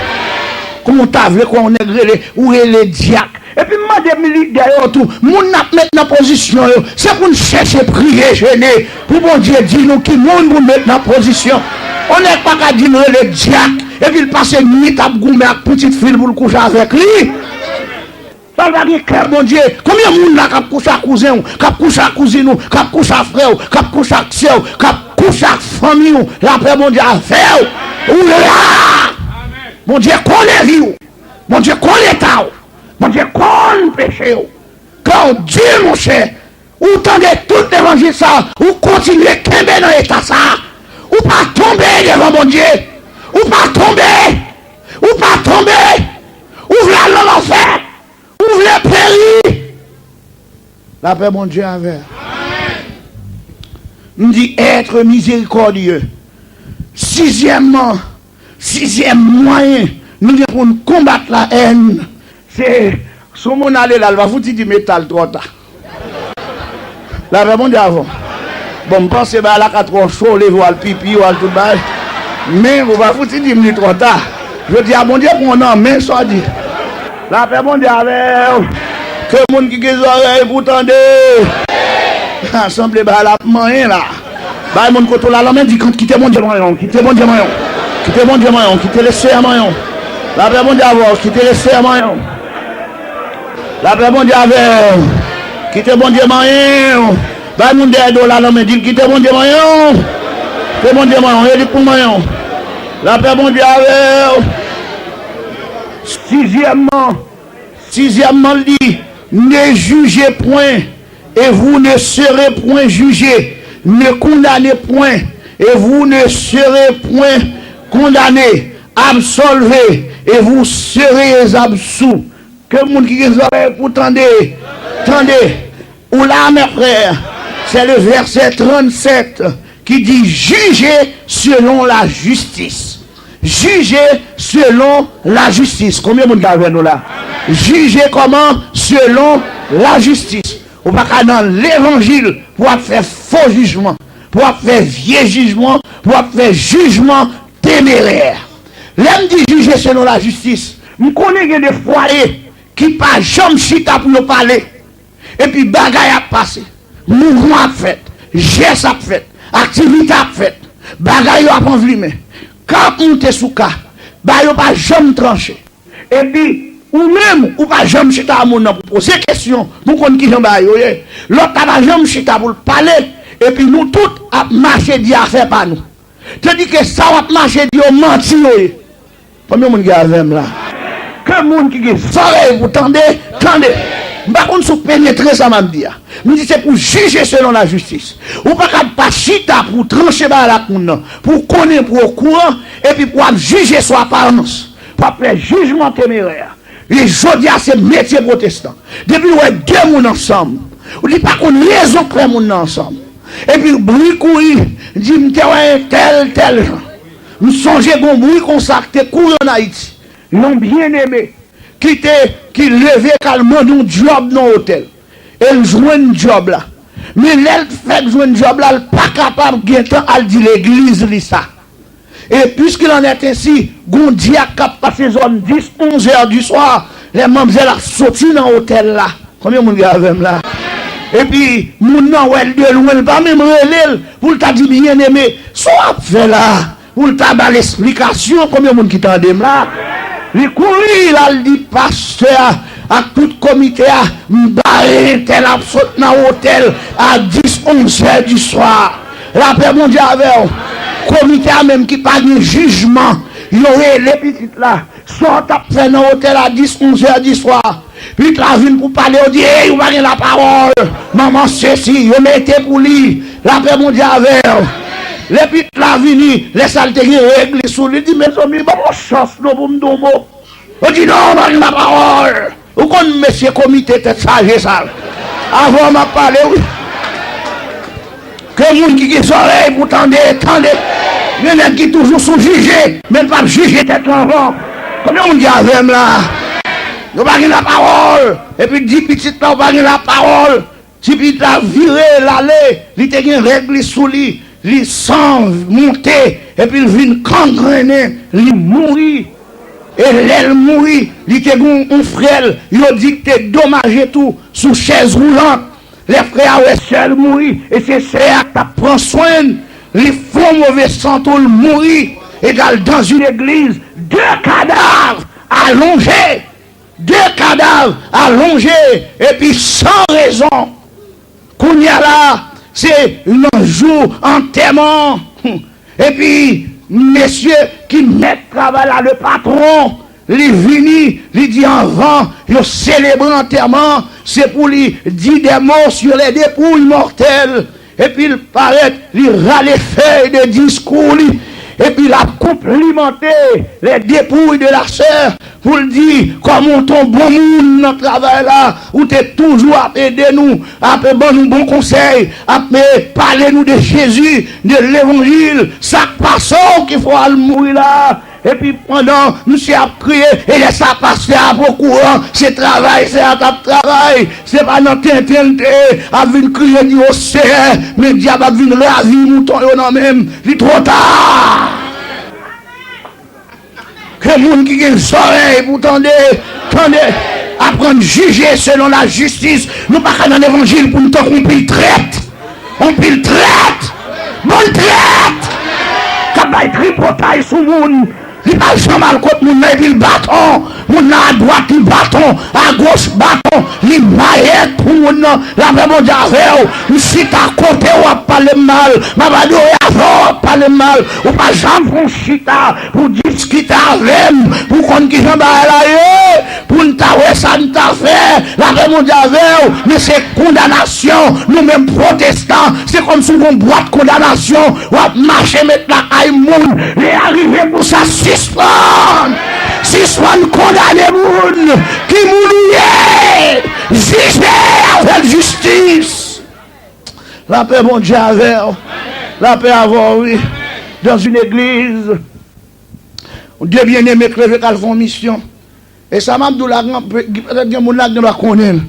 comment t'as vu qu'on est grélé, où est les diacres? Et puis, moi, des militaires, tout, moun n'a mettre dans position, c'est pour nous chercher, prier, gêner, pour bon Dieu dire nous qui moun nous mettre dans position. On n'est pas qu'à dire le diacre, et puis il passe une nuit à gourmet avec petite fille pour le coucher avec lui. Ça va dire clair, bon Dieu, combien de monde n'a qu'à coucher à cousin, qu'à coucher à cousine, qu'à coucher à frère, qu'à coucher à soeur, qu'à coucher à famille, la paix, bon Dieu, à faire, ou là, bon Dieu, qu'on est vie, bon Dieu, qu'on est tard. Mon Dieu, qu'on péché, quand Dieu, mon cher, ou tendez tout l'évangile ça, ou continuez à tomber dans l'état ça, ou pas tomber devant mon Dieu, ou pas tomber, ouvrez l'enfer, ouvrez péri. La paix, mon Dieu, avec. Nous dit être miséricordieux. Sixième moyen, nous devons combattre la haine. C'est si on allait là, il va foutre du métal trop tard. La réponse avant. Bon, je pense que c'est là qu'à trop chaud, les voiles pipi, ou tout bas. Mais on va foutre 10 minutes trop tard. Je dis à mon Dieu pour on en main, soit dit. La réponse avec. Que le monde qui a des oreilles pour tendre. Ensemble, la main là. Bah, le monde qui a la main dit quittez mon Dieu, quittez mon Dieu, quittez mon Dieu, quittez les sœurs, la réponse avant, quittez les sœurs, la paix bon Dieu avec. Quittez bon Dieu moyen. Bah mon Dieu là non mais dit quittez bon Dieu moyen. Quittez bon Dieu moyen, il dit pour moyen. La paix bon Dieu avec. Sixièmement dit ne jugez point et vous ne serez point jugés. Ne condamnez point et vous ne serez point condamnés. Absolvez et vous serez absous. Que le monde qui a des oreilles pour tendez. Ou là, mes frères, c'est le verset 37 qui dit jugez selon la justice. Jugez selon la justice. Combien de monde avec nous là? Jugez comment? Selon la justice. Ou pas dans l'évangile pour faire faux jugement. pour faire vieux jugement, pour faire jugement téméraire. L'aime dit juger selon la justice. Je connais des foyers qui pas jamais chita pour nous parler. Et puis bagaille a passé. Mouvement a fait. Geste a fait. Activité a fait. Bagaille a envlimé. Quand on est sous cas, bah yo pas jamais tranché. Et puis ou même ou pas jamais chita à mon pour poser question pour qu'on qui j'en baille. L'autre pas jamais chita pour parler. Et puis nous tous a marché dit à faire par nous. Tandis que ça va marcher dit au menti. Combien de monde qui a avec là? Que monde qui est oreille vous tendez. Par contre, si vous pénétrez ça, m'a dit, c'est pour juger selon la justice. Ou pas chita pour trancher la cour, pour connaître pour au courant, et puis pour juger sur apparence, pour faire jugement téméraire. Les jodi à ces métiers protestants. Depuis où est deux monde ensemble, ou dit pas qu'on raison que les monde ensemble. Et puis bruit courir, dit tel gens. Nous songeons qu'on bruit consacré courant en Haïti. L'ont bien aimé. Qui levait calmement un job dans l'hôtel. Elle joue un job là. Mais elle fait jouer un job là, elle n'est pas capable de temps à dire l'église ça. Et puisqu'il en est ainsi, Gondi a passé zone 10, 11 heures du soir, les membres sont sortis dans l'hôtel là. Combien de monde avec là? Et puis, moun nan ouel de loin, pas même relève, pour t'a dit bien aimé, soit fait là, pour t'a ba l'explication, combien de monde qui t'entendent là? Il courir là, il dit pasteur, à tout comité, m'barrer tel absolu dans l'hôtel à 10, 11 heures du soir. La paix mondiale avec comité même qui pas de jugement, il y aurait les petites là, soit à faire dans l'hôtel à 10, 11 heures du soir. Puis la vine pour parler, on dit, hey, vous avez la parole. Maman, ceci, vous mettez pour lui. La paix mondiale avec. Les petites la vine, les saletés règles sous lui, dit, mais amis, bon, chance, non, pour me donner. On dit, non, on a la parole. Vous connaissez, monsieur comité, tête sage, ça. Avant, m'a parlé, oui. Que vous qui ont oreilles, vous tendez. Il y en a qui toujours sont jugés, mais pas juger tête avant. Comment on dit avec là? Vous n'avez pas la parole. Et puis 10 petites là, vous n'avez pas la parole. Si puis la viré, l'aller, il y a une règle sous lui, il sang monter, et puis il vient gangrener, il mourit. Et l'aile mourit, il y a un frère, il a dit que c'est dommage tout, sous chaise roulante. Les frères et sœurs mourir, et c'est ça qui prend soin. Les font mauvais sang, tout le mourir. Égal dans une église, 2 cadavres allongés. 2 cadavres allongés, et puis sans raison. Qu'on y a là, c'est un jour enterrement. Et puis, messieurs qui mettent travail là, le patron, il vini, il dit avant, il célèbre l'enterrement, c'est pour lui dire des mots sur les dépouilles mortelles. Et puis il paraît, il râle les feuilles de discours. Et puis il a complimenté les dépouilles de la sœur pour le dire comment ton bon monde dans le travail là, où tu es toujours à aider nous, à donner nous bon conseil, à parler nous de Jésus, de l'évangile, ça passe qu'il faut aller mourir là. Et puis pendant, monsieur a prié, et laisse ça passer à vos courants, c'est travail, c'est à ta travail, c'est pas notre intérêt, à venir crier du océan, mais diable a venir la vie, mouton, et on même, il est trop tard. Que le monde qui a une oreille, vous tendez, apprendre à juger selon la justice, nous pas dans l'évangile pour nous dire qu'on pile traite, bonne traite, quand il y a tripotaille sous le monde. Il pas jamais mal contre mon nez, il bâton, mon à droite, il bâton, à gauche, bâton, il maillette pour mon la même mondiale. Si t'as côté ou à parler mal, ma bado est avant parler mal, ou pas jamais pour chita, pour discuter avec, pour qu'on qui j'en bas là, pour ne t'avoir ça ne t'a fait, la même mondiale, mais c'est condamnation, nous-mêmes protestants, c'est comme si on boîte condamnation, ou à marcher mettre la caille moun, et arriver pour ça. Suspend condamné moun qui mouillait jugé avec justice. La paix mon Dieu avec la paix avant oui dans une église Dieu bien aimé crevé qu'elle font mission et ça m'a dit la peut-être mon là doit connaître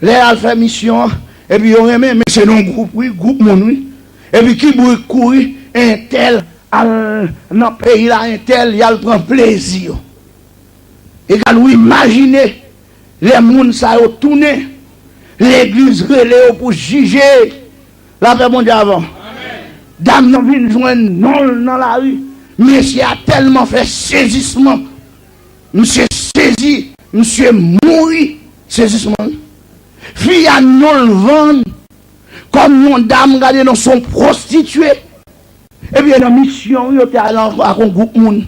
les elle fait mission et puis on aimé mais c'est non groupe oui groupe mon oui Et puis qui bouille courir, un tel, dans le pays là, un tel, il prend plaisir. Et quand vous imaginez, les gens ça ont tourné, l'église relève pour juger la paix mondiale avant. Dame n'a vu joindre non dans la rue. Monsieur a tellement fait saisissement. Monsieur saisi, monsieur mouri. Saisissement. Fille a non le vendre. Comme mon dame regardez dans son prostituée. Et bien dans la mission, il était allé à un groupe monde.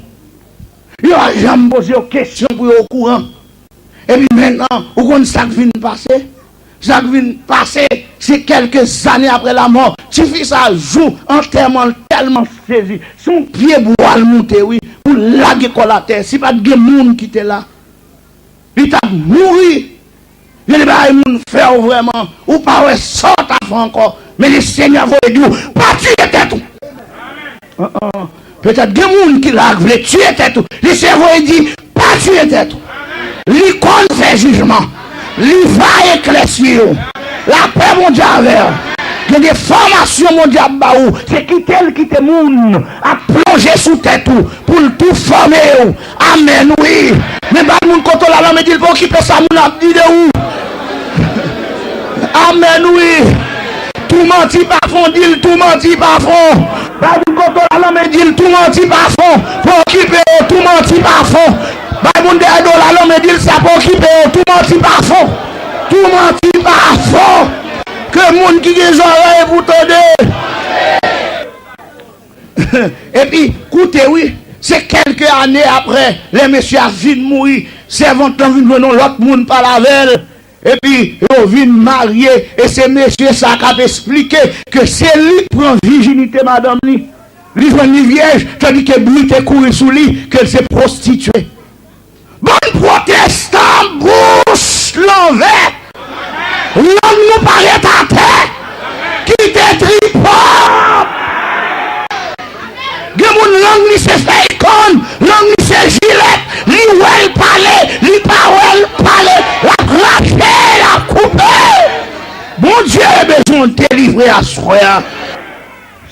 Il a jamais posé de questions pour au courant. Et puis maintenant, où qu'on ça vient passer? Ça vient passer, c'est quelques années après la mort. Si fils ça joue entièrement tellement saisi. Son pied boit le monter, oui, pour laguer la terre. Si pas de monde qui était là, il t'a mouru. Il n'est pas de faire vraiment, ou pas ouais, sort encore. Mais le Seigneur veut dire, pas tuer tête. Peut-être des gens qui l'a voulu tuer tête. Le Seigneur veut dire, pas tuer tête. L'icône fait jugement. Il va éclaircir la paix mondiale. Il y a des formations mondiales. C'est quitter le monde à plonger sous tête pour tout former. Amen, oui. Mais pas le monde quand on l'a dit, il faut occuper ça, mon abdi de où? Amen, oui. Tout menti par fond, dit tout menti par fond. Pas le monde quand on l'a dit, tout menti par fond. Pour occuper tout menti par fond. Moun de la l'homme dit ça pour occuper tout menti par fond. Tout menti par fond. Que moun qui des oreilles pour t'aider. Et puis, écoutez, oui, c'est quelques années après, les messieurs viennent mourir, servant viennent venir l'autre monde par la veille. Et puis, ils viennent marier, et ces messieurs, ça a expliqué que c'est lui qui prend virginité, madame, lui. Lui, il vierge, tandis que lui, t'es couru sous lui, qu'elle s'est prostituée. Bon protestant, bouche l'envers. L'homme nous paraît à terre. Qui te tripot. Mon langue ni c'est icône, langue ni c'est gilet, ni well parler, ni pas well parler, la cracher, la couper. Bon Dieu a besoin de délivrer à soi.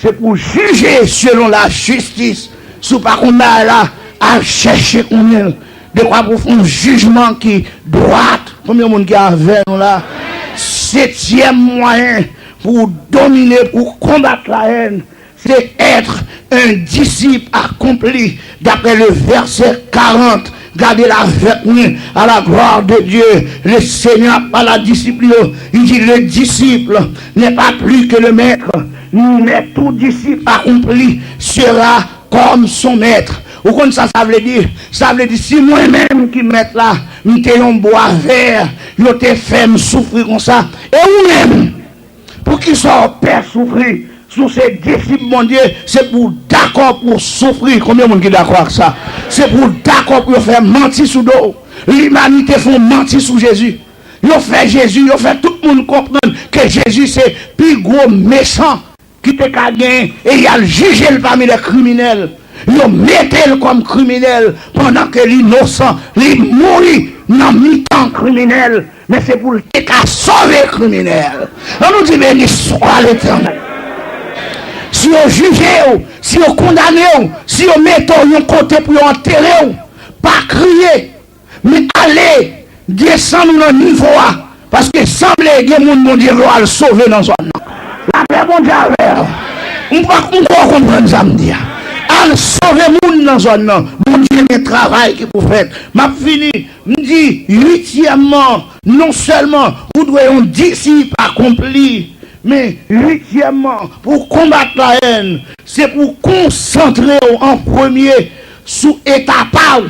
C'est pour juger selon la justice. Sous par contre là, à chercher combien. De quoi pour faire un jugement qui droit, combien de monde qui a avec nous là, 7e moyen pour dominer, pour combattre la haine, c'est être un disciple accompli, d'après le verset 40. Gardez-la avec nous à la gloire de Dieu. Le Seigneur par la discipline, il dit le disciple n'est pas plus que le maître, mais tout disciple accompli sera comme son maître. Ou comme ça veut dire? Ça veut dire si moi-même qui mette là, m'te un bois vert, yo te fait me souffrir comme ça. Et ou-même, pour qu'ils soient père souffrir, sous ces disciples, mon Dieu, c'est pour d'accord pour souffrir. Combien de monde qui est d'accord avec ça? C'est pour d'accord pour faire mentir sous dos. L'humanité font mentir sous Jésus. Ils fait Jésus, ils fait tout le monde comprendre que Jésus c'est plus gros méchant qui te gagné et il a jugé parmi les criminels. Ils mettent comme criminel pendant que l'innocent, il mourit dans mi-temps criminel. Mais c'est pour le sauver le criminel. On nous dit, béni soit l'Éternel. Si on juge, si on condamne, si on met un côté pour enterrer, pas crier, mais aller descendre dans le niveau. Parce que semble que les gens mon Dieu va le sauver dans son nom. La paix mondiale, on ne peut pas comprendre ça me dire. Al sauver moun dans son nom. Mon Dieu, le travail qui vous faites. M'a fini, me dit, 8e, non seulement vous devez un disciple accompli, mais 8e, pour combattre la haine, c'est pour concentrer en premier sous état pas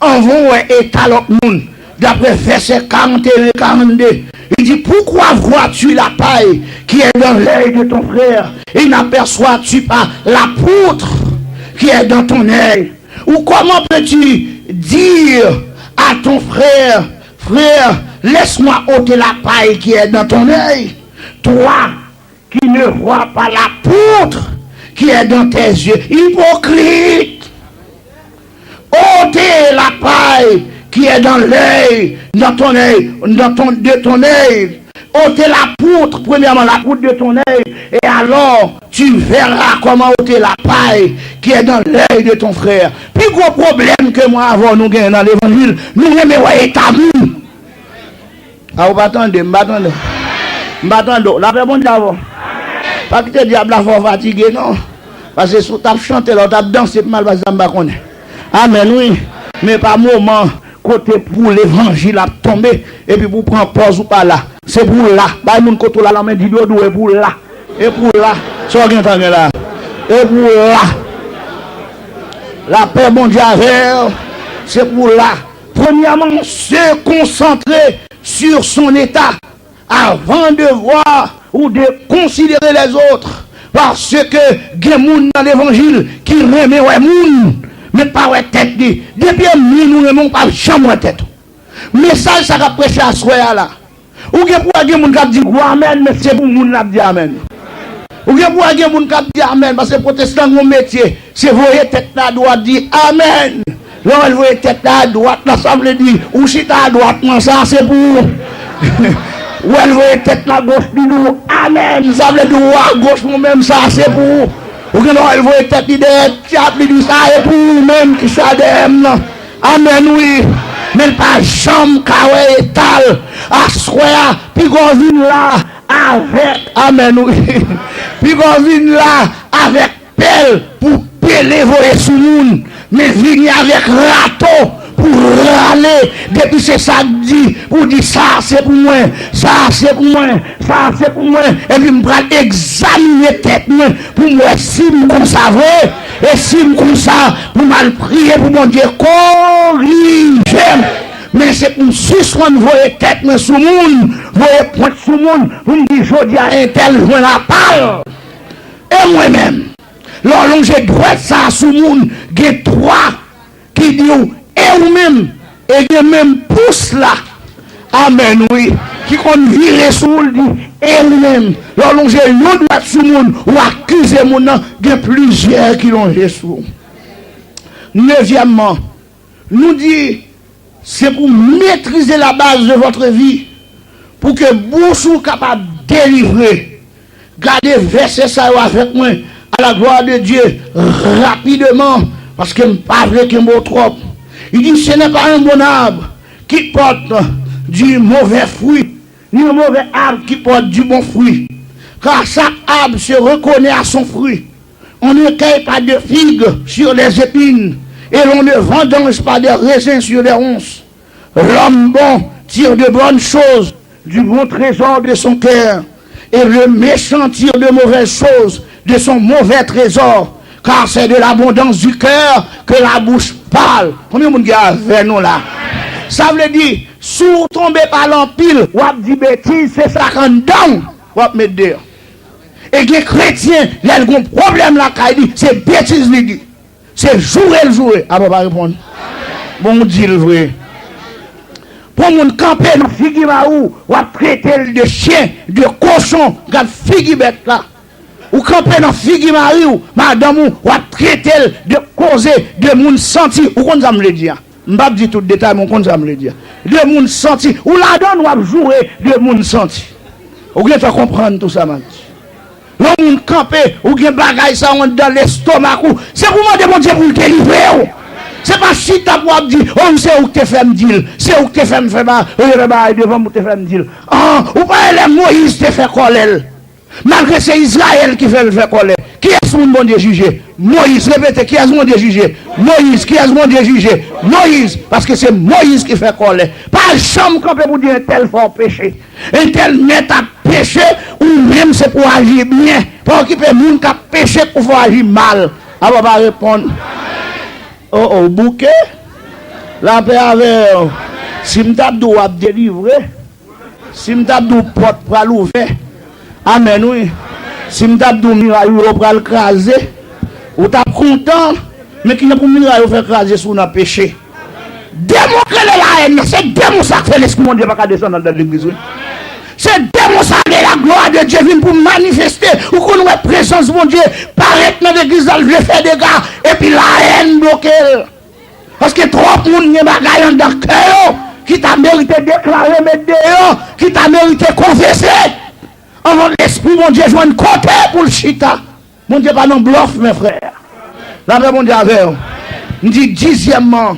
en vont état l'autre monde. D'après verset 41 et 42, il dit, pourquoi vois-tu la paille qui est dans l'œil de ton frère et n'aperçois-tu pas la poutre qui est dans ton œil? Ou comment peux-tu dire à ton frère, frère, laisse-moi ôter la paille qui est dans ton œil? Toi qui ne vois pas la poutre qui est dans tes yeux, hypocrite, ôtez la paille qui est dans l'œil, dans ton œil, de ton œil, ôter la poutre, premièrement la poutre de ton œil, et alors tu verras comment ôter la paille qui est dans l'œil de ton frère. Plus gros problème que moi avons nous gagnons dans l'évangile, nous aimons ouais tabou. Ah, vous m'attendez, m'attendez. La paix bon d'avant. Pas que te diable la fort fatigué, non. Parce que si tu as chanté, tu as dansé mal, parce que tu as connaît. Amen, oui. Mais par moment, côté pour l'évangile a tombé, et puis pour prendre pause ou pas là. C'est pour là. Bah, mon côté là, la main dit dodo, et pour là. Et pour là. Ça, vous entendez là. Et pour là. La paix mondiale, c'est pour là. Premièrement, se concentrer sur son état avant de voir ou de considérer les autres. Parce que il y a des gens dans l'évangile qui remet ouais moun, mais pas ouais tête. Depuis nous ne remons pas jamais tête. Message ça va prêcher à soi là. Ou bien pour des gens qui disent amen, mais c'est pour moun qui dit amen. Ou bien pour des gens qui disent amen, parce que protestant mon métier, c'est voyer tête là droite dire amen. Là elle voyer tête là droite là ça veut dire ou si à droite ça c'est pour ou elle voit tête la gauche, nous, amen, ça veut dire à gauche, nous-mêmes, ça c'est pour. Ou que non, elle voit tête derrière, ça c'est pour nous-mêmes qui ça derrière. Amen, oui. Mais pas jambe, kawe et tal, à soya, puis qu'on vient là, avec, amen, oui. Puis qu'on vient là, avec pelle, pour peler voyer sous nous, mais venir avec râteau, pour râler, depuis c'est ça que dit, pour dire ça c'est pour moi, ça c'est pour moi, ça c'est pour moi, et puis me prendre examiner tête moi, pour moi si je comme ça vrai, et si je comme ça, pour mal prier pour mon Dieu, corrige. Mais c'est pour suspendre vos têtes mais sous monde, vos points sous monde, pour me dire je dis à un tel, je la parle. Et moi-même, lorsque j'ai droit ça sous monde, j'ai trois qui disent et vous-même, et vous même pousse là. Amen, oui. Qui compte virer sous le dit, et vous-même. Lorsque j'ai une droite sous le monde, ou accuser mon nom, il y a plusieurs qui l'ont sous. Neuvièmement, nous dit, c'est pour maîtriser la base de votre vie, pour que vous soyez capable de délivrer. Gardez verset ça avec moi, à la gloire de Dieu, rapidement, parce que je ne parle pas que mot trop. Il dit, ce n'est pas un bon arbre qui porte du mauvais fruit, ni un mauvais arbre qui porte du bon fruit. Car chaque arbre se reconnaît à son fruit. On ne cueille pas de figues sur les épines, et l'on ne vendange pas des raisins sur les ronces. L'homme bon tire de bonnes choses du bon trésor de son cœur, et le méchant tire de mauvaises choses de son mauvais trésor. Car c'est de l'abondance du cœur que la bouche parle. Combien de monde avec nous là? Ça veut dire, si vous tombez par l'empile, vous avez dit bêtises, c'est ça qu'on donne, vous avez mettre dehors. Et les chrétiens, il y a un problème là, c'est bêtises, c'est jouer le jouer. Ah, on va répondre. Bon, dit le vrai. Pour mon camper dans Figuimaou, vous avez traité de chien, de cochon, regarde Figuibet là. Ou camper dans Figuimaou, madame, ou a traité de causer de moun senti, ou qu'on ça me le dire. M'bap dit tout détail, mon qu'on ça me le dire. De moun senti, ou la donne ou a jouer de moun senti. Ou bien tu comprendre tout ça, man. L'homme camper, ou bien bagaille ça dans l'estomac, c'est pour moi demander pour le délivrer. C'est pas si tu as dit, on sait où tu fais me dire, c'est où tu fais me faire, devant où tu fais me dire. Ah, ou pas les Moïse te fait coller. Malgré c'est Israël qui fait le faire coller. Qui est ce bon Dieu jugé? Moïse, répétez, qui est ce bon Dieu jugé? Moïse, qui est ce bon Dieu jugé? Moïse, parce que c'est Moïse qui fait coller. Pas chambre quand pour dire un tel fort péché. Un tel net à péché, ou même c'est pour agir bien. Pour occuper le monde qui a péché pour faire agir mal. Alors on va répondre. Oh, bouquet. La paix avec. Si m'tabdou a délivré, si m'tabdou porte pour l'ouvrir. Amen, oui. Si m'tabdou miraille ou pour le craser, ou t'as content, mais qui n'a pas miraille ou faire craser sous nos péchés. Démontrer la haine, c'est démontrer ça que fait l'esprit de Dieu pas descendre dans l'église. C'est démontrer la gloire de Dieu vient pour manifester ou qu'on ait présence de Dieu paraître dans l'église dans le faire des gars et puis la haine bloquée. Parce que trop de monde n'y a pas dans le cœur qui t'a mérité déclarer, mettre dehors, qui t'a mérité confesser. Avant l'esprit, mon Dieu, je vais côté pour le chita. Mon Dieu, pas non bluff, mes frères. La paix, mon Dieu, avec vous. On dit, dixièmement,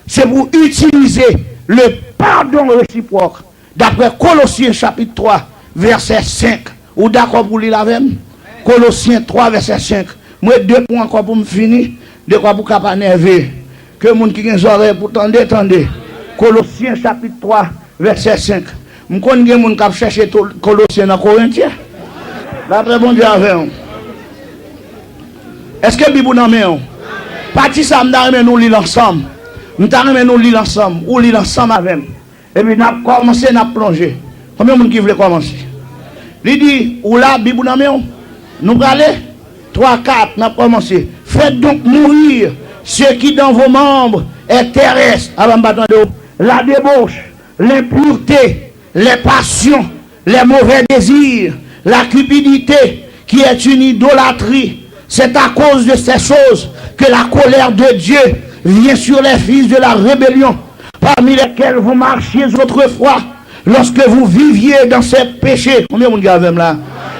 c'est pour utiliser le pardon réciproque. D'après Colossiens chapitre 3, verset 5. Ou d'accord pour lire avec moi? Colossiens 3, verset 5. Moi, 2 points encore pour me finir. De quoi pour capable nerver. Que les gens qui ont des oreilles pour tendez. Colossiens chapitre 3, verset 5. Je connais des gens qui cherchent Colossiens dans Corinthiens. La paix, bon Dieu, avec vous. Est-ce que la Bible n'a pas? Parti ça, nous lire ensemble. Nous lire ensemble. Ou lire ensemble avec nous. Et puis, nous avons commencé à plonger. Combien de gens qui veulent commencer? Il dit, ou là, la Bible n'a pas? Nous allons 3, 4, nous avons commencé. Faites donc mourir ce qui dans vos membres est terrestre. La débauche, l'impureté, les passions, les mauvais désirs, la cupidité qui est une idolâtrie. C'est à cause de ces choses que la colère de Dieu vient sur les fils de la rébellion, parmi lesquels vous marchiez autrefois, lorsque vous viviez dans ces péchés. Combien de monde là?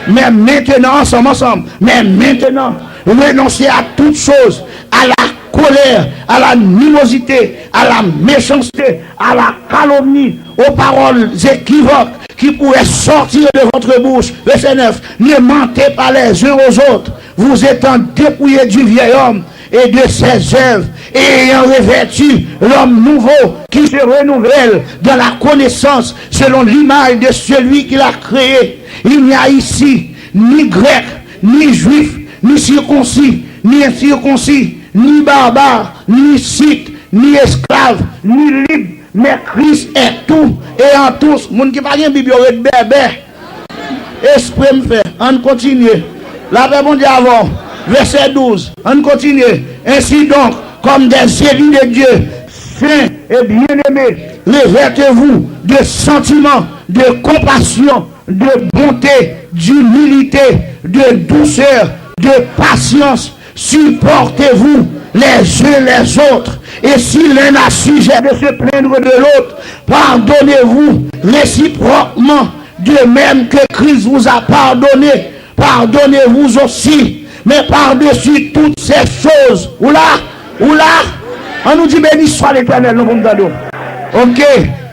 Mais maintenant, ensemble, mais maintenant, renoncez à toutes choses, à la colère, à la nimosité, à la méchanceté, à la calomnie, aux paroles équivoques qui pourraient sortir de votre bouche. Verset 9. Ne mentez pas les uns aux autres, vous étant dépouillés du vieil homme et de ses œuvres, et ayant revêtu l'homme nouveau qui se renouvelle dans la connaissance selon l'image de celui qui l'a créé. Il n'y a ici ni grec, ni juif, ni circoncis, ni incirconcis, ni barbare, ni scythe, ni esclave, ni libre, mais Christ est tout et en tous. Moun qui pas bien Bible de bébé. Esprit me fait. On continue. La paix bon Dieu avant. Verset 12. On continue. Ainsi donc, comme des élus de Dieu, saints et bien-aimés, revêtez-vous de sentiments, de compassion, de bonté, d'humilité, de douceur, de patience. Supportez-vous les uns les autres. Et si l'un a sujet de se plaindre de l'autre, pardonnez-vous réciproquement, de même que Christ vous a pardonné. Pardonnez-vous aussi. Mais par-dessus toutes ces choses, oula, on nous dit béni soit l'Éternel, nous comptons. Ok,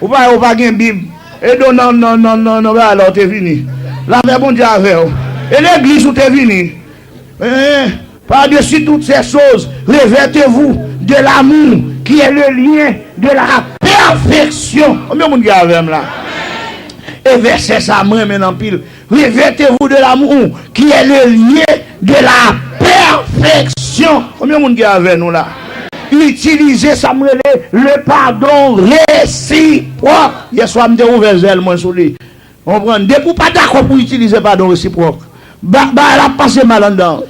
ou pas une Bible. Et non, alors t'es venu. La paix bon Dieu avec vous. Et l'église où t'es venu. Par-dessus toutes ces choses, revêtez-vous de l'amour qui est le lien de la perfection. Combien de monde qui avec là? Et verset ça, moi maintenant pile. Revêtez-vous de l'amour qui est le lien de la perfection. Combien de monde qui avec nous là? Utilisez ça, le pardon réciproque. Hier soir, je me ouvert zèle, moi, sur lui. On prend des pour pas d'accord pour utiliser le pardon réciproque. Elle a passé mal en dedans.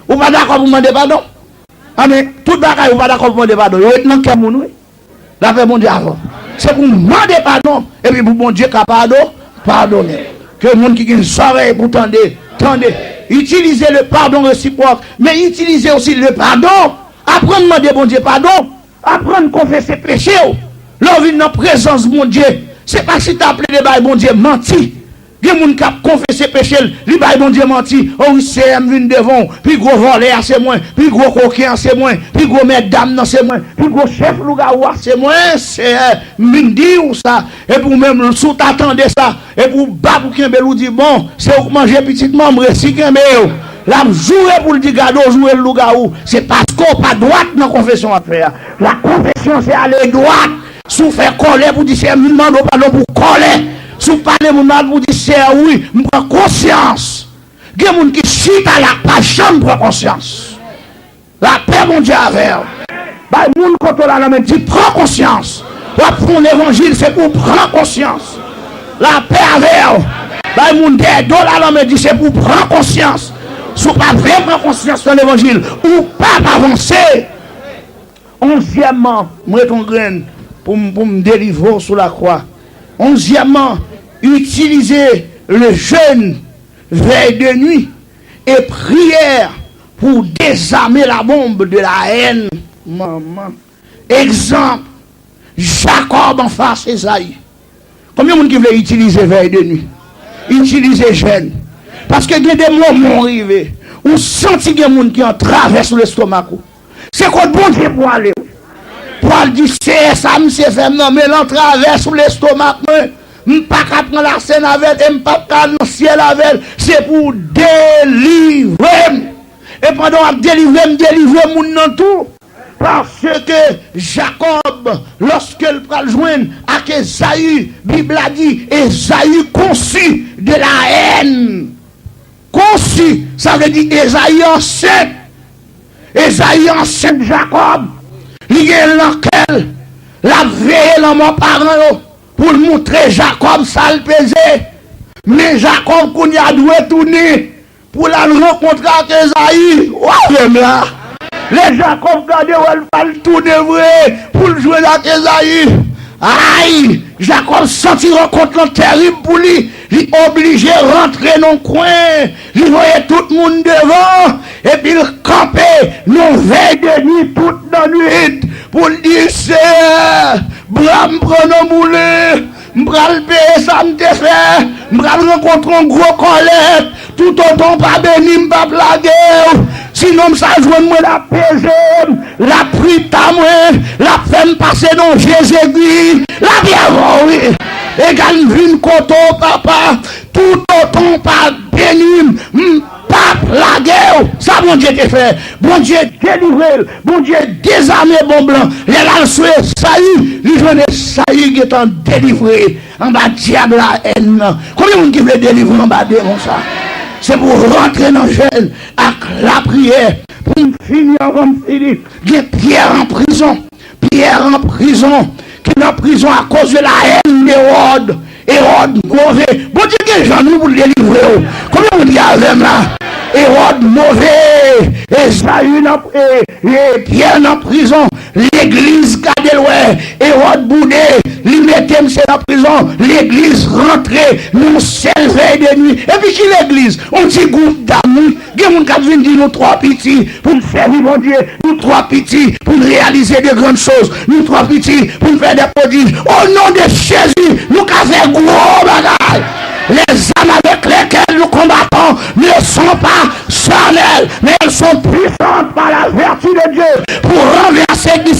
Ou pas d'accord pour demander pardon? Ah mais tout bagaille ou pas d'accord pour demander pardon? Vous êtes dans quel monde? La paix bon Dieu avant. C'est pour demander pardon. Et puis pour bon Dieu qui a pardonner. Que le monde qui a une soirée pour tendez. Utilisez le pardon réciproque. Mais utilisez aussi le pardon. Apprendre à demander bon Dieu pardon. Apprendre à confesser péché. L'on vient dans la présence de mon Dieu. C'est pas si tu as appelé le bail bon Dieu menti. Il y a des gens qui ont confessé péché, les bails bon Dieu menti. Oh oui, c'est vient devant, puis gros volet c'est moins, puis gros coquin c'est moins, puis gros mesdames c'est moins, puis gros chef lougaou c'est moins, c'est mindi ou ça. Et pour même sous t'attendez ça, et pour bas pour qu'un belou dit bon, c'est où manger petite membre, si qu'un belou. La jouer pour le dire gado, jouer le lougaou, c'est parce qu'on pas droite dans la confession à faire. La confession c'est aller droite, sous faire coller pour dire c'est un demande pardon pour coller. Si vous parlez mon mal, vous dites c'est oui, je prends conscience. Il y a des gens qui chutent à la page, je prends conscience. La paix, mon Dieu, avec vous. Les gens quand on a la main, dit prends conscience. Pour l'évangile, c'est pour prendre conscience. La paix avec vous. Les gens qui ont la main, dit c'est pour prendre conscience. Si vous ne pouvez pas prendre conscience de l'évangile, ou pas avancer. 11e, moi, ton graine pour me délivrer sur la croix. 11e, utiliser le jeûne, veille de nuit et prière pour désarmer la bombe de la haine. Maman. Exemple, Jacob en face Esaïe. Combien de monde qui veut utiliser veille de nuit? Utiliser jeûne. Parce que il y a des moments arrivés où senti qu'il y a des gens qui ont traversé l'estomac. C'est quoi bon Dieu pour aller? Pour aller dire, c'est ça, monsieur fait, non, mais l'on traverse l'estomac. Je ne peux pas prendre la scène avec, je ne peux pas prendre le ciel avec, c'est pour délivrer. Et pendant que délivrer mon nom tout. Parce que Jacob, lorsqu'il va joindre avec Esaü, la Bible a dit, Esaü conçut de la haine. Conçu, ça veut dire Esaü enceinte. Esaü enceinte Jacob. Il y a laquelle la veille dans mon parent pour montrer Jacob ça le pesait. Mais Jacob qu'on y a dû tourner pour la rencontrer avec Esaü. Ouais, là. Les Jacob gardent où elle va le tourner vrai pour le jouer avec Esaü. Aïe, Jacob senti rencontre terrible pour lui. Il est obligé de rentrer dans le coin. Il voyait tout le monde devant. Et puis il campait nos veilles de nuit, toute la nuit. Pour dire, c'est bram prenons boulet. M'bral payer ça m'te fait. M'bral rencontrer un gros collègue. Tout autant pas béni, m'pas blaguer. Sinon, ça joue moi la paix, la prie à moi, la femme passer dans Jésus-Christ, la bienvenue. Égal une coton, papa, tout autant pas béni, pas la guerre. Ça, bon Dieu te fait. Bon Dieu délivré, bon Dieu désarmé, bon blanc. Les là, sur saillie, les jeunes saillie qui est délivré. En bas, diable la haine. Combien de monde qui veut délivrer en bas de ça? C'est pour rentrer dans le jeûne avec la prière. Pour finir avant de finir. Il y a Pierre en prison. Pierre en prison. Qui est en prison à cause de la haine d'Hérode. Hérode mauvais. Bon Dieu, que j'en ai pour le délivrer. Combien vous dites avec là? Hérode mauvais. Esaü et Pierre en prison. L'église Cadeloué. Hérode boudé. L'immédiat c'est la prison. L'église rentrée. Nous s'élevons de nuit. Et puis qui l'église? On dit groupe d'amis. Il y a des gens qui viennent nous trois petits pour nous faire mon Dieu. Nous trois petits pour réaliser de grandes choses. Nous trois petits pour nous faire des prodiges. Au nom de Jésus, nous avons fait gros bagages. Les âmes avec lesquelles nous combattons ne sont pas charnelles, mais elles sont puissantes par la vertu de Dieu pour renverser des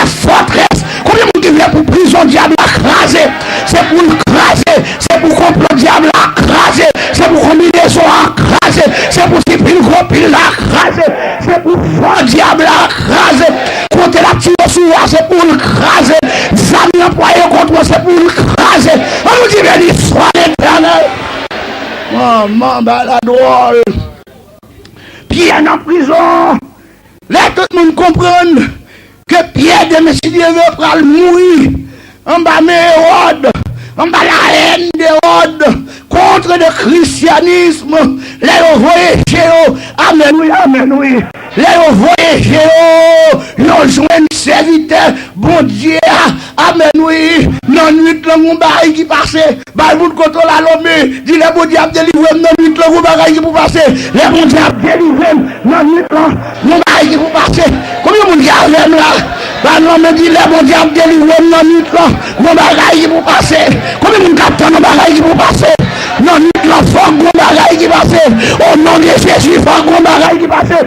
forteresses. Combien de gens qui pour prison diable à craser? C'est pour nous craser, c'est pour complot diable à craser, c'est pour combinaison à craser, c'est pour type une gros pile à craser, c'est pour fort diable à craser. Contre la petite source, c'est pour nous craser. Zami employé contre moi, c'est pour nous craser. On nous dit, béni soit l'Éternel. Maman, bah la drôle. Pierre en prison. Là, tout le monde comprend que Pierre de Messie veut prendre mourir. En bas, Hérode. En bas, la haine d'Hérode. Contre le christianisme. Là, vous voyez, Géo. Amen, oui, amen, oui. Là, vous voyez, Géo. Nous jouons serviteur. Bon Dieu. Amen, oui. Non, nuit, là, mon baril qui passe. Bah, vous contrôlez l'homme. Dis, le bon diable délivre. Non, nuit, là, mon baril qui vous passe. Le bon diable délivre. Non, nuit, là, mon baril qui vous passe. Combien de monde garde là? Bah, non, mais dis, le bon diable délivre. Non, nuit, là, mon baril qui vous passe. Combien de monde capte mon baril qui vous passe? Non, nous la femme qu'on bagaille qui passe. Au nom de Jésus, femme qu'on bagaille qui passe.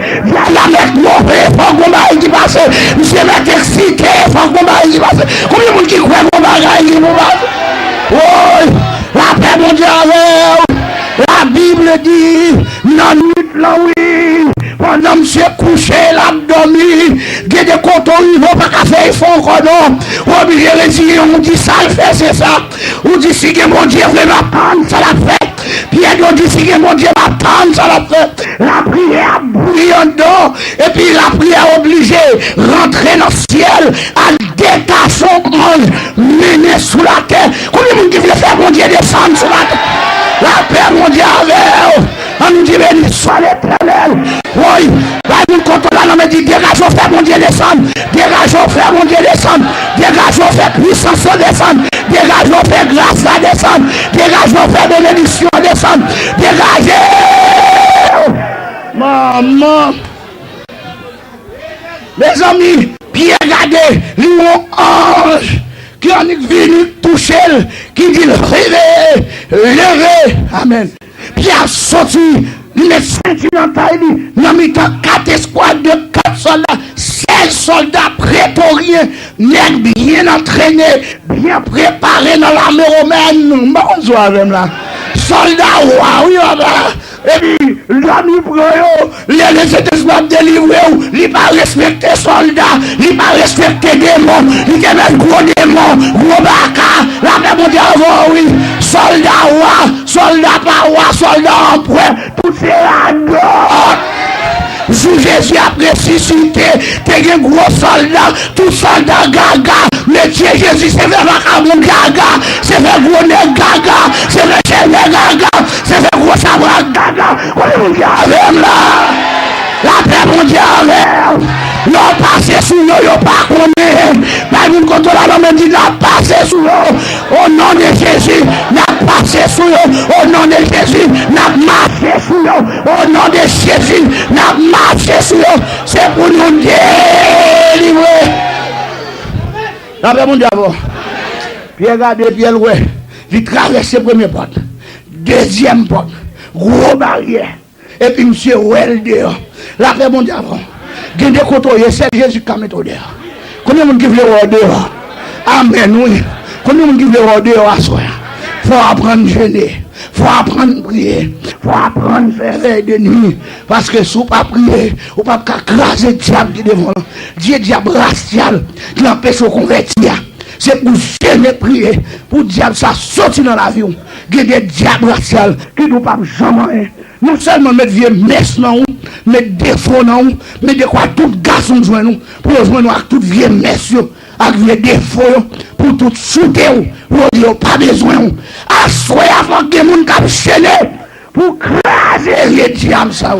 La mec mauvais, femme qu'on bagaille qui passe. Monsieur mec excité, femme qu'on bagaille qui passe. Combien de monde qui croit qu'on bagaille qui passe? Oh, la paix mondiale. La Bible dit, non, nous là oui. Pendant monsieur couché, l'abdomen, il y a des comptes ils vont pas faire, ils font encore non. Obligé de dire, on dit ça le fait, c'est ça. On dit si mon Dieu veut m'attendre, ça l'a fait. Pierre on dit si mon Dieu m'attendre, ça l'a fait. La prière bouillie en dedans, et puis la prière obligée, rentrer dans le ciel, à détacher son ange, mener sous la terre. Combien de monde qui veut faire mon Dieu descendre sous la terre? La paix mondiale, on nous dit béni soit l'Éternel. Oui, nous contrôlons, on me dit dégageons, frère mon Dieu descendre. Dégageons, frère mon Dieu descendre. Dégageons, frère puissance descendre. Dégageons, frère grâce à descendre. Dégageons, frère bénédiction descendre. Dégagez. Maman. Mes amis, Pierre regardez, lui mon ange. qui en est venu toucher, qui dit réveillez, levez, amen. Puis a sorti, il met ceinture dans taille, il a mis 4 escouades de 4 soldats, 16 soldats prétoriens, bien entraînés, bien préparés dans l'armée romaine. Bonjour avec là. Soldats, waouh, et puis, l'ami pour eux, les esclaves délivrés, ils pas respecter soldats, ils pas respecter démons, ils mettent gros démons, gros baka, la paix mondiale, oui, soldats, soldats pas, soldats en point, tout c'est la droite. Si Jésus a ressuscité, t'es un gros soldat, tout soldat gaga, mais Dieu Jésus c'est fait macabron gaga, c'est fait gros nez gaga, c'est fait chèvre gaga, c'est fait gros sabra gaga, alléluia avec là, la paix mondiale, non passez sous nous, yon pas connaît, mais nous quand on a dit la passé sous nous, au nom de Jésus, n'a passé sous nous, au nom de Jésus, n'a marché sous nous, au nom de Jésus, n'a marché sous nous, c'est pour nous délivrer. La paix mondiale, puis regardez, puis elle ouais, il traverse la première porte, deuxième porte, gros barrière, et puis monsieur ouais dehors, la paix mondiale. Il y a des côtés, c'est Jésus qui a mis dehors. Combien de gens qui veulent voir dehors? Amen, oui. Combien de gens qui veulent voir dehors à soi? Il faut apprendre à jeûner. Il faut apprendre à prier. Il faut apprendre à faire veille de nuit. Parce que si vous ne pas prier, vous ne pouvez pas craser le diable qui est devant. Dieu diable racial qui l'empêche de convertir. C'est pour jeûner prier. Pour le diable ça sortir dans la vie. Il y a des diables racial qui ne peuvent jamais. Non seulement mettre vieux messe dans nous, mettre défaut dans nous, mais de quoi tout garçon joint nous, pour joindre avec tout vieux messe, avec vieux défaut, pour tout shooter, pour dire pas besoin. Assoyer avant que les gens qui chaîné, pour craser les diables ça.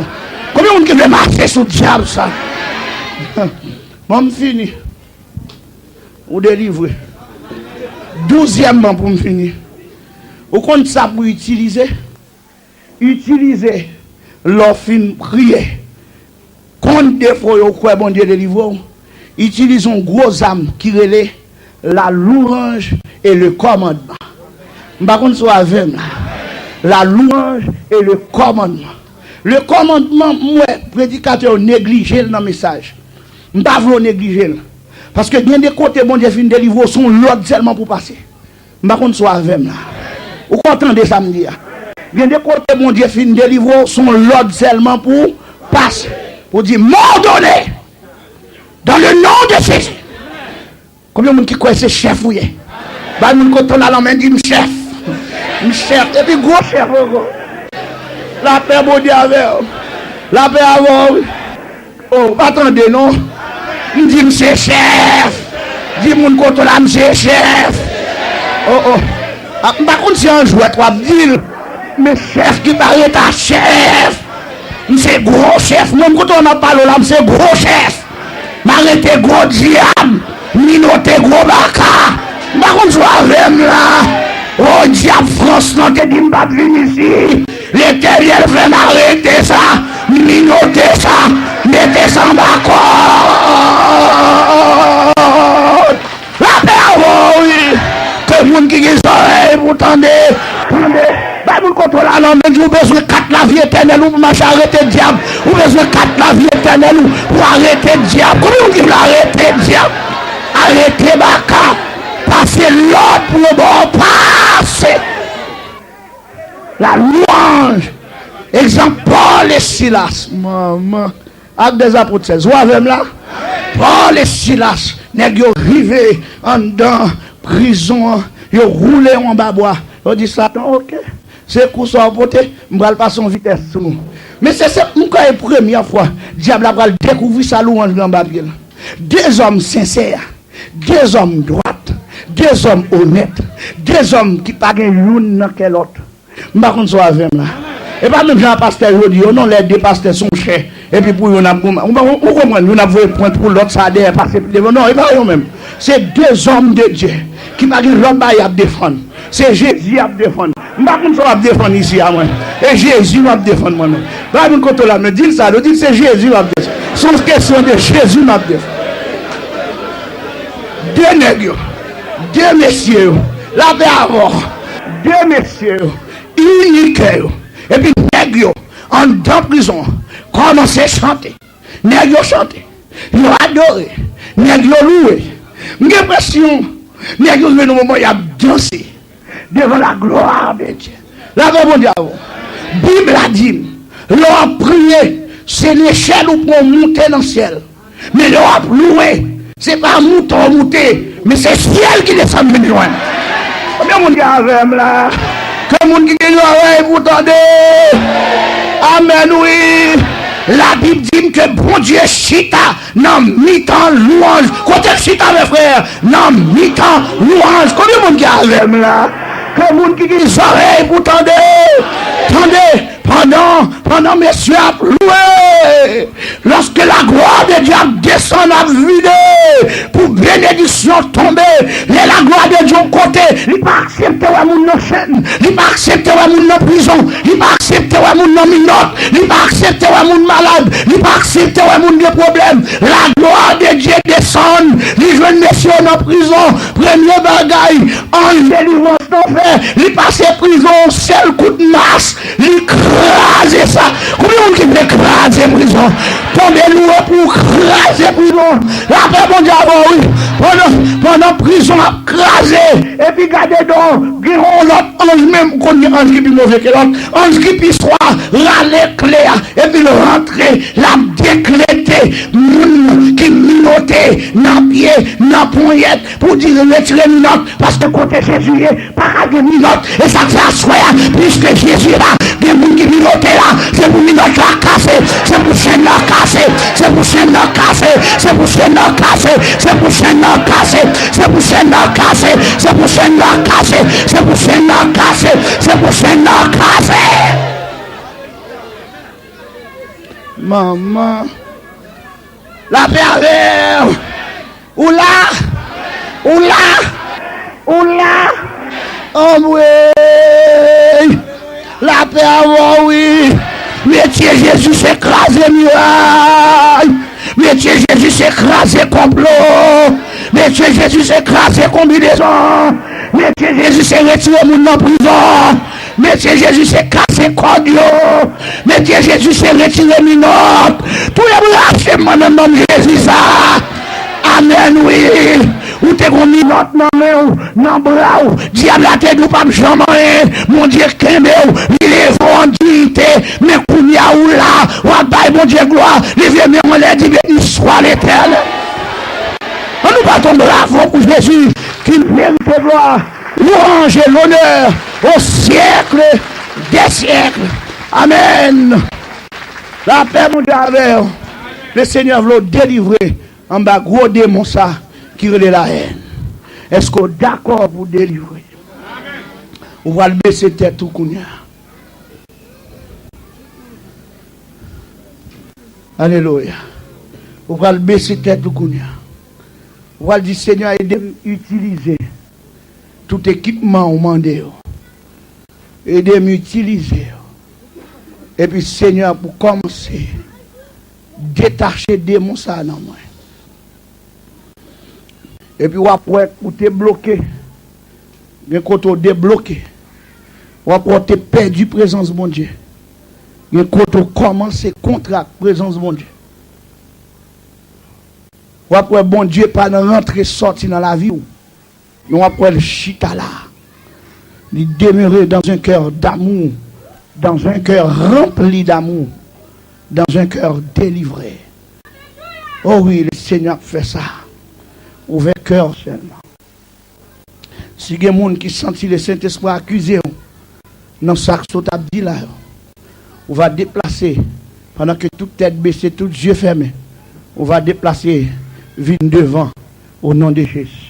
Combien de gens qui veulent marcher sur le diable ça? Bon, fini. Ou délivrer. 12e pour me finir. Au compte ça pour utiliser l'offre prier contre des fois au quoi bon Dieu délivre. Utilisons gros âme qui relève la louange et le commandement. Par contre soit avec la louange et le commandement. Le commandement, moi prédicateur négligé dans le message. Je ne vais pas négliger. Parce que bien des côtés bon Dieu fin délivre sont l'ordre seulement pour passer. Par contre soit avec là. Vous entendez ça me dire? Bien des côtés, mon Dieu, fin délivrer son l'ordre seulement pour passer. Pour dire, m'ordonner dans le nom de Jésus. Combien de gens qui croient que c'est chef ou yé? Bah, nous, quand on a la main, dit, chef. Chef. Et puis, gros chef. La paix, mon Dieu, avec. La paix, avec. Oh, attendez, non? Il dit, c'est chef. Dis, mon quand on a, c'est chef. Oh, oh. Par contre, c'est un jouet, toi, dis. Mais chef qui paraît ta chef, c'est gros chef. Même quand on a parlé là, c'est gros chef. M'arrêtez gros diable, minoté gros baka. Par contre, je vais là. Oh diable France, non, t'es dit m'pas venir ici. L'éternel veut m'arrêter ça, minoter ça, mettez ça en bas. La paix, oui. Que le monde qui est oreilles, vous tendez. Vous contrôlez la langue, vous avez besoin de 4 la vie éternelle pour marcher arrêter le diable. Vous avez besoin de 4 la vie éternelle pour arrêter le diable. Comment vous voulez arrêter le diable? Arrêtez Baka. Passez l'ordre pour le bon passer. La louange. Exemple, Paul et Silas. Maman. Avec des apôtres 16. Vous avez là? Paul et Silas. Nèg yo rivé en dedans prison. Yo roulé en bas bois. Yo dit Satan, ok. C'est pour ça porter, je vais passer en vitesse sur nous. Mais c'est la première fois, le diable va découvrir sa louange dans la Bible. 2 hommes sincères, 2 hommes droits, 2 hommes honnêtes, 2 hommes qui ne pas l'une dans quel autre. Je ne sais pas si avec là. Et pas même Jean pasteur dit, non, les 2 pasteurs sont chers. Et puis pour eux, on a vu point pour l'autre, ça a dépassé. Non, il pas même. C'est 2 hommes de Dieu qui m'a dit l'homme à défendre. C'est Jésus à défendre. Je ne sais pas si défendre ici à moi. Et Jésus va défendre moi. Là, quand on me dit ça, je dis c'est Jésus va défendre. C'est une question de Jésus va défendre. 2 nègres. deux messieurs, la paix avant, deux messieurs, uniques, et puis nègres, en dans prison, commencez à chanter. Nègres chanter, ils ont adoré, nègres loué. J'ai l'impression, nègres au moment il a dansé devant la gloire de Dieu. La paix mon diable, Bible a dit, leur prier, c'est l'échelle où pour monter dans le ciel. Mais leur louer, c'est pas monter, mais c'est le ciel qui descend de loin. Combien de monde qui a avec là? Que monde qui a avec vous entendez? Amen, oui. La Bible dit que bon Dieu chita dans mi-temps louange. Côté chita, mes frères, dans mi-temps louange. Combien de monde qui a avec là? Que monde qui a des oreilles vous entendez? Attendez, pendant messieurs a loué, lorsque la gloire de Dieu descend à vider, pour bénédiction tomber, la gloire de Dieu côté, il ne pas accepter à mon chaîne, il ne pas accepter à mon prison, il ne pas accepter à mon minote, il ne pas accepter à mon malade, il ne pas accepter à mon problème. La gloire de Dieu descend, il joue messieurs dans prison, premier bagaille, en délivrance d'enfer, il passe prison, seul coup de masse, il crase ça. Combien de monde qui veut craser prison? Tomber loin pour craser prison. La paix mondiale, oui. Pendant prison a crasé. Et puis gardez donc, guérons l'autre ange même, qu'on dit ange qui est mauvais que l'autre. Ange qui puisse soit râler clair. Et puis le rentrer, la décléter. Qui minoté, dans pied, dans poignette, pour dire retirer minote. Parce que côté Jésus, pas à des minotes. Et ça fait asseoir, puisque Jésus est là. Des gens qui minotent là, c'est pour minote la casser, c'est pour chaîne la casser, c'est pour chaîne la casser, c'est pour chaîne la casser, c'est pour chaîne la casser, c'est pour chaîne la casser, c'est pour chaîne la casser, c'est pour chaîne la casser, c'est pour chaîne la casser. Maman, la pervers, ou là, oh oui. La paix avant, oui. Métier Jésus s'écraser muraille. Métier Jésus s'écraser complot. Métier Jésus s'écraser combinaison. Métier Jésus s'est retiré mon dans prison. Métier Jésus s'est cassé cordio. Métier Jésus s'est retiré minote. Tout le monde a fait mon nom de Jésus ça. Amen, oui. Ou t'es qu'on minote dans bras ou diable a te nous pas jamais mon Dieu qu'aimé ou il est vendité mais qu'on y a ou là ou bail mon Dieu gloire les vieux mais on les dit béni soit l'éternel. On nous battons bravo pour Jésus qui mérite gloire, louange et l'honneur au siècle des siècles. Amen. La paix mon Dieu avec le Seigneur veut délivrer en bas gros démon ça qui relève la haine. Est-ce qu'on est d'accord pour délivrer? On va le baisser tête tout qu'on y a. Alléluia. On va le baisser tête tout qu'on y a. On va le dire Seigneur aidez-moi à utiliser tout équipement au mandé. Aidez-moi à utiliser. Et puis Seigneur pour commencer détacher des démons ça dans moi. Et puis, après, pour te bloquer, quand tu débloqué, après, tu perdu la présence de mon Dieu. Et quand tu commences contre la présence de mon Dieu. Après, bon Dieu, pas rentrer, sortir dans la vie. Et après, le chita là. Il demeurer dans un cœur d'amour, dans un cœur rempli d'amour, dans un cœur délivré. Oh oui, le Seigneur fait ça. Ouvert cœur seulement. Si il y a des gens qui sentent le Saint-Esprit accusé, dans ça que tu as dit là, on va déplacer, pendant que toute tête baissée, tout yeux fermés, on va déplacer, vine devant, au nom de Jésus.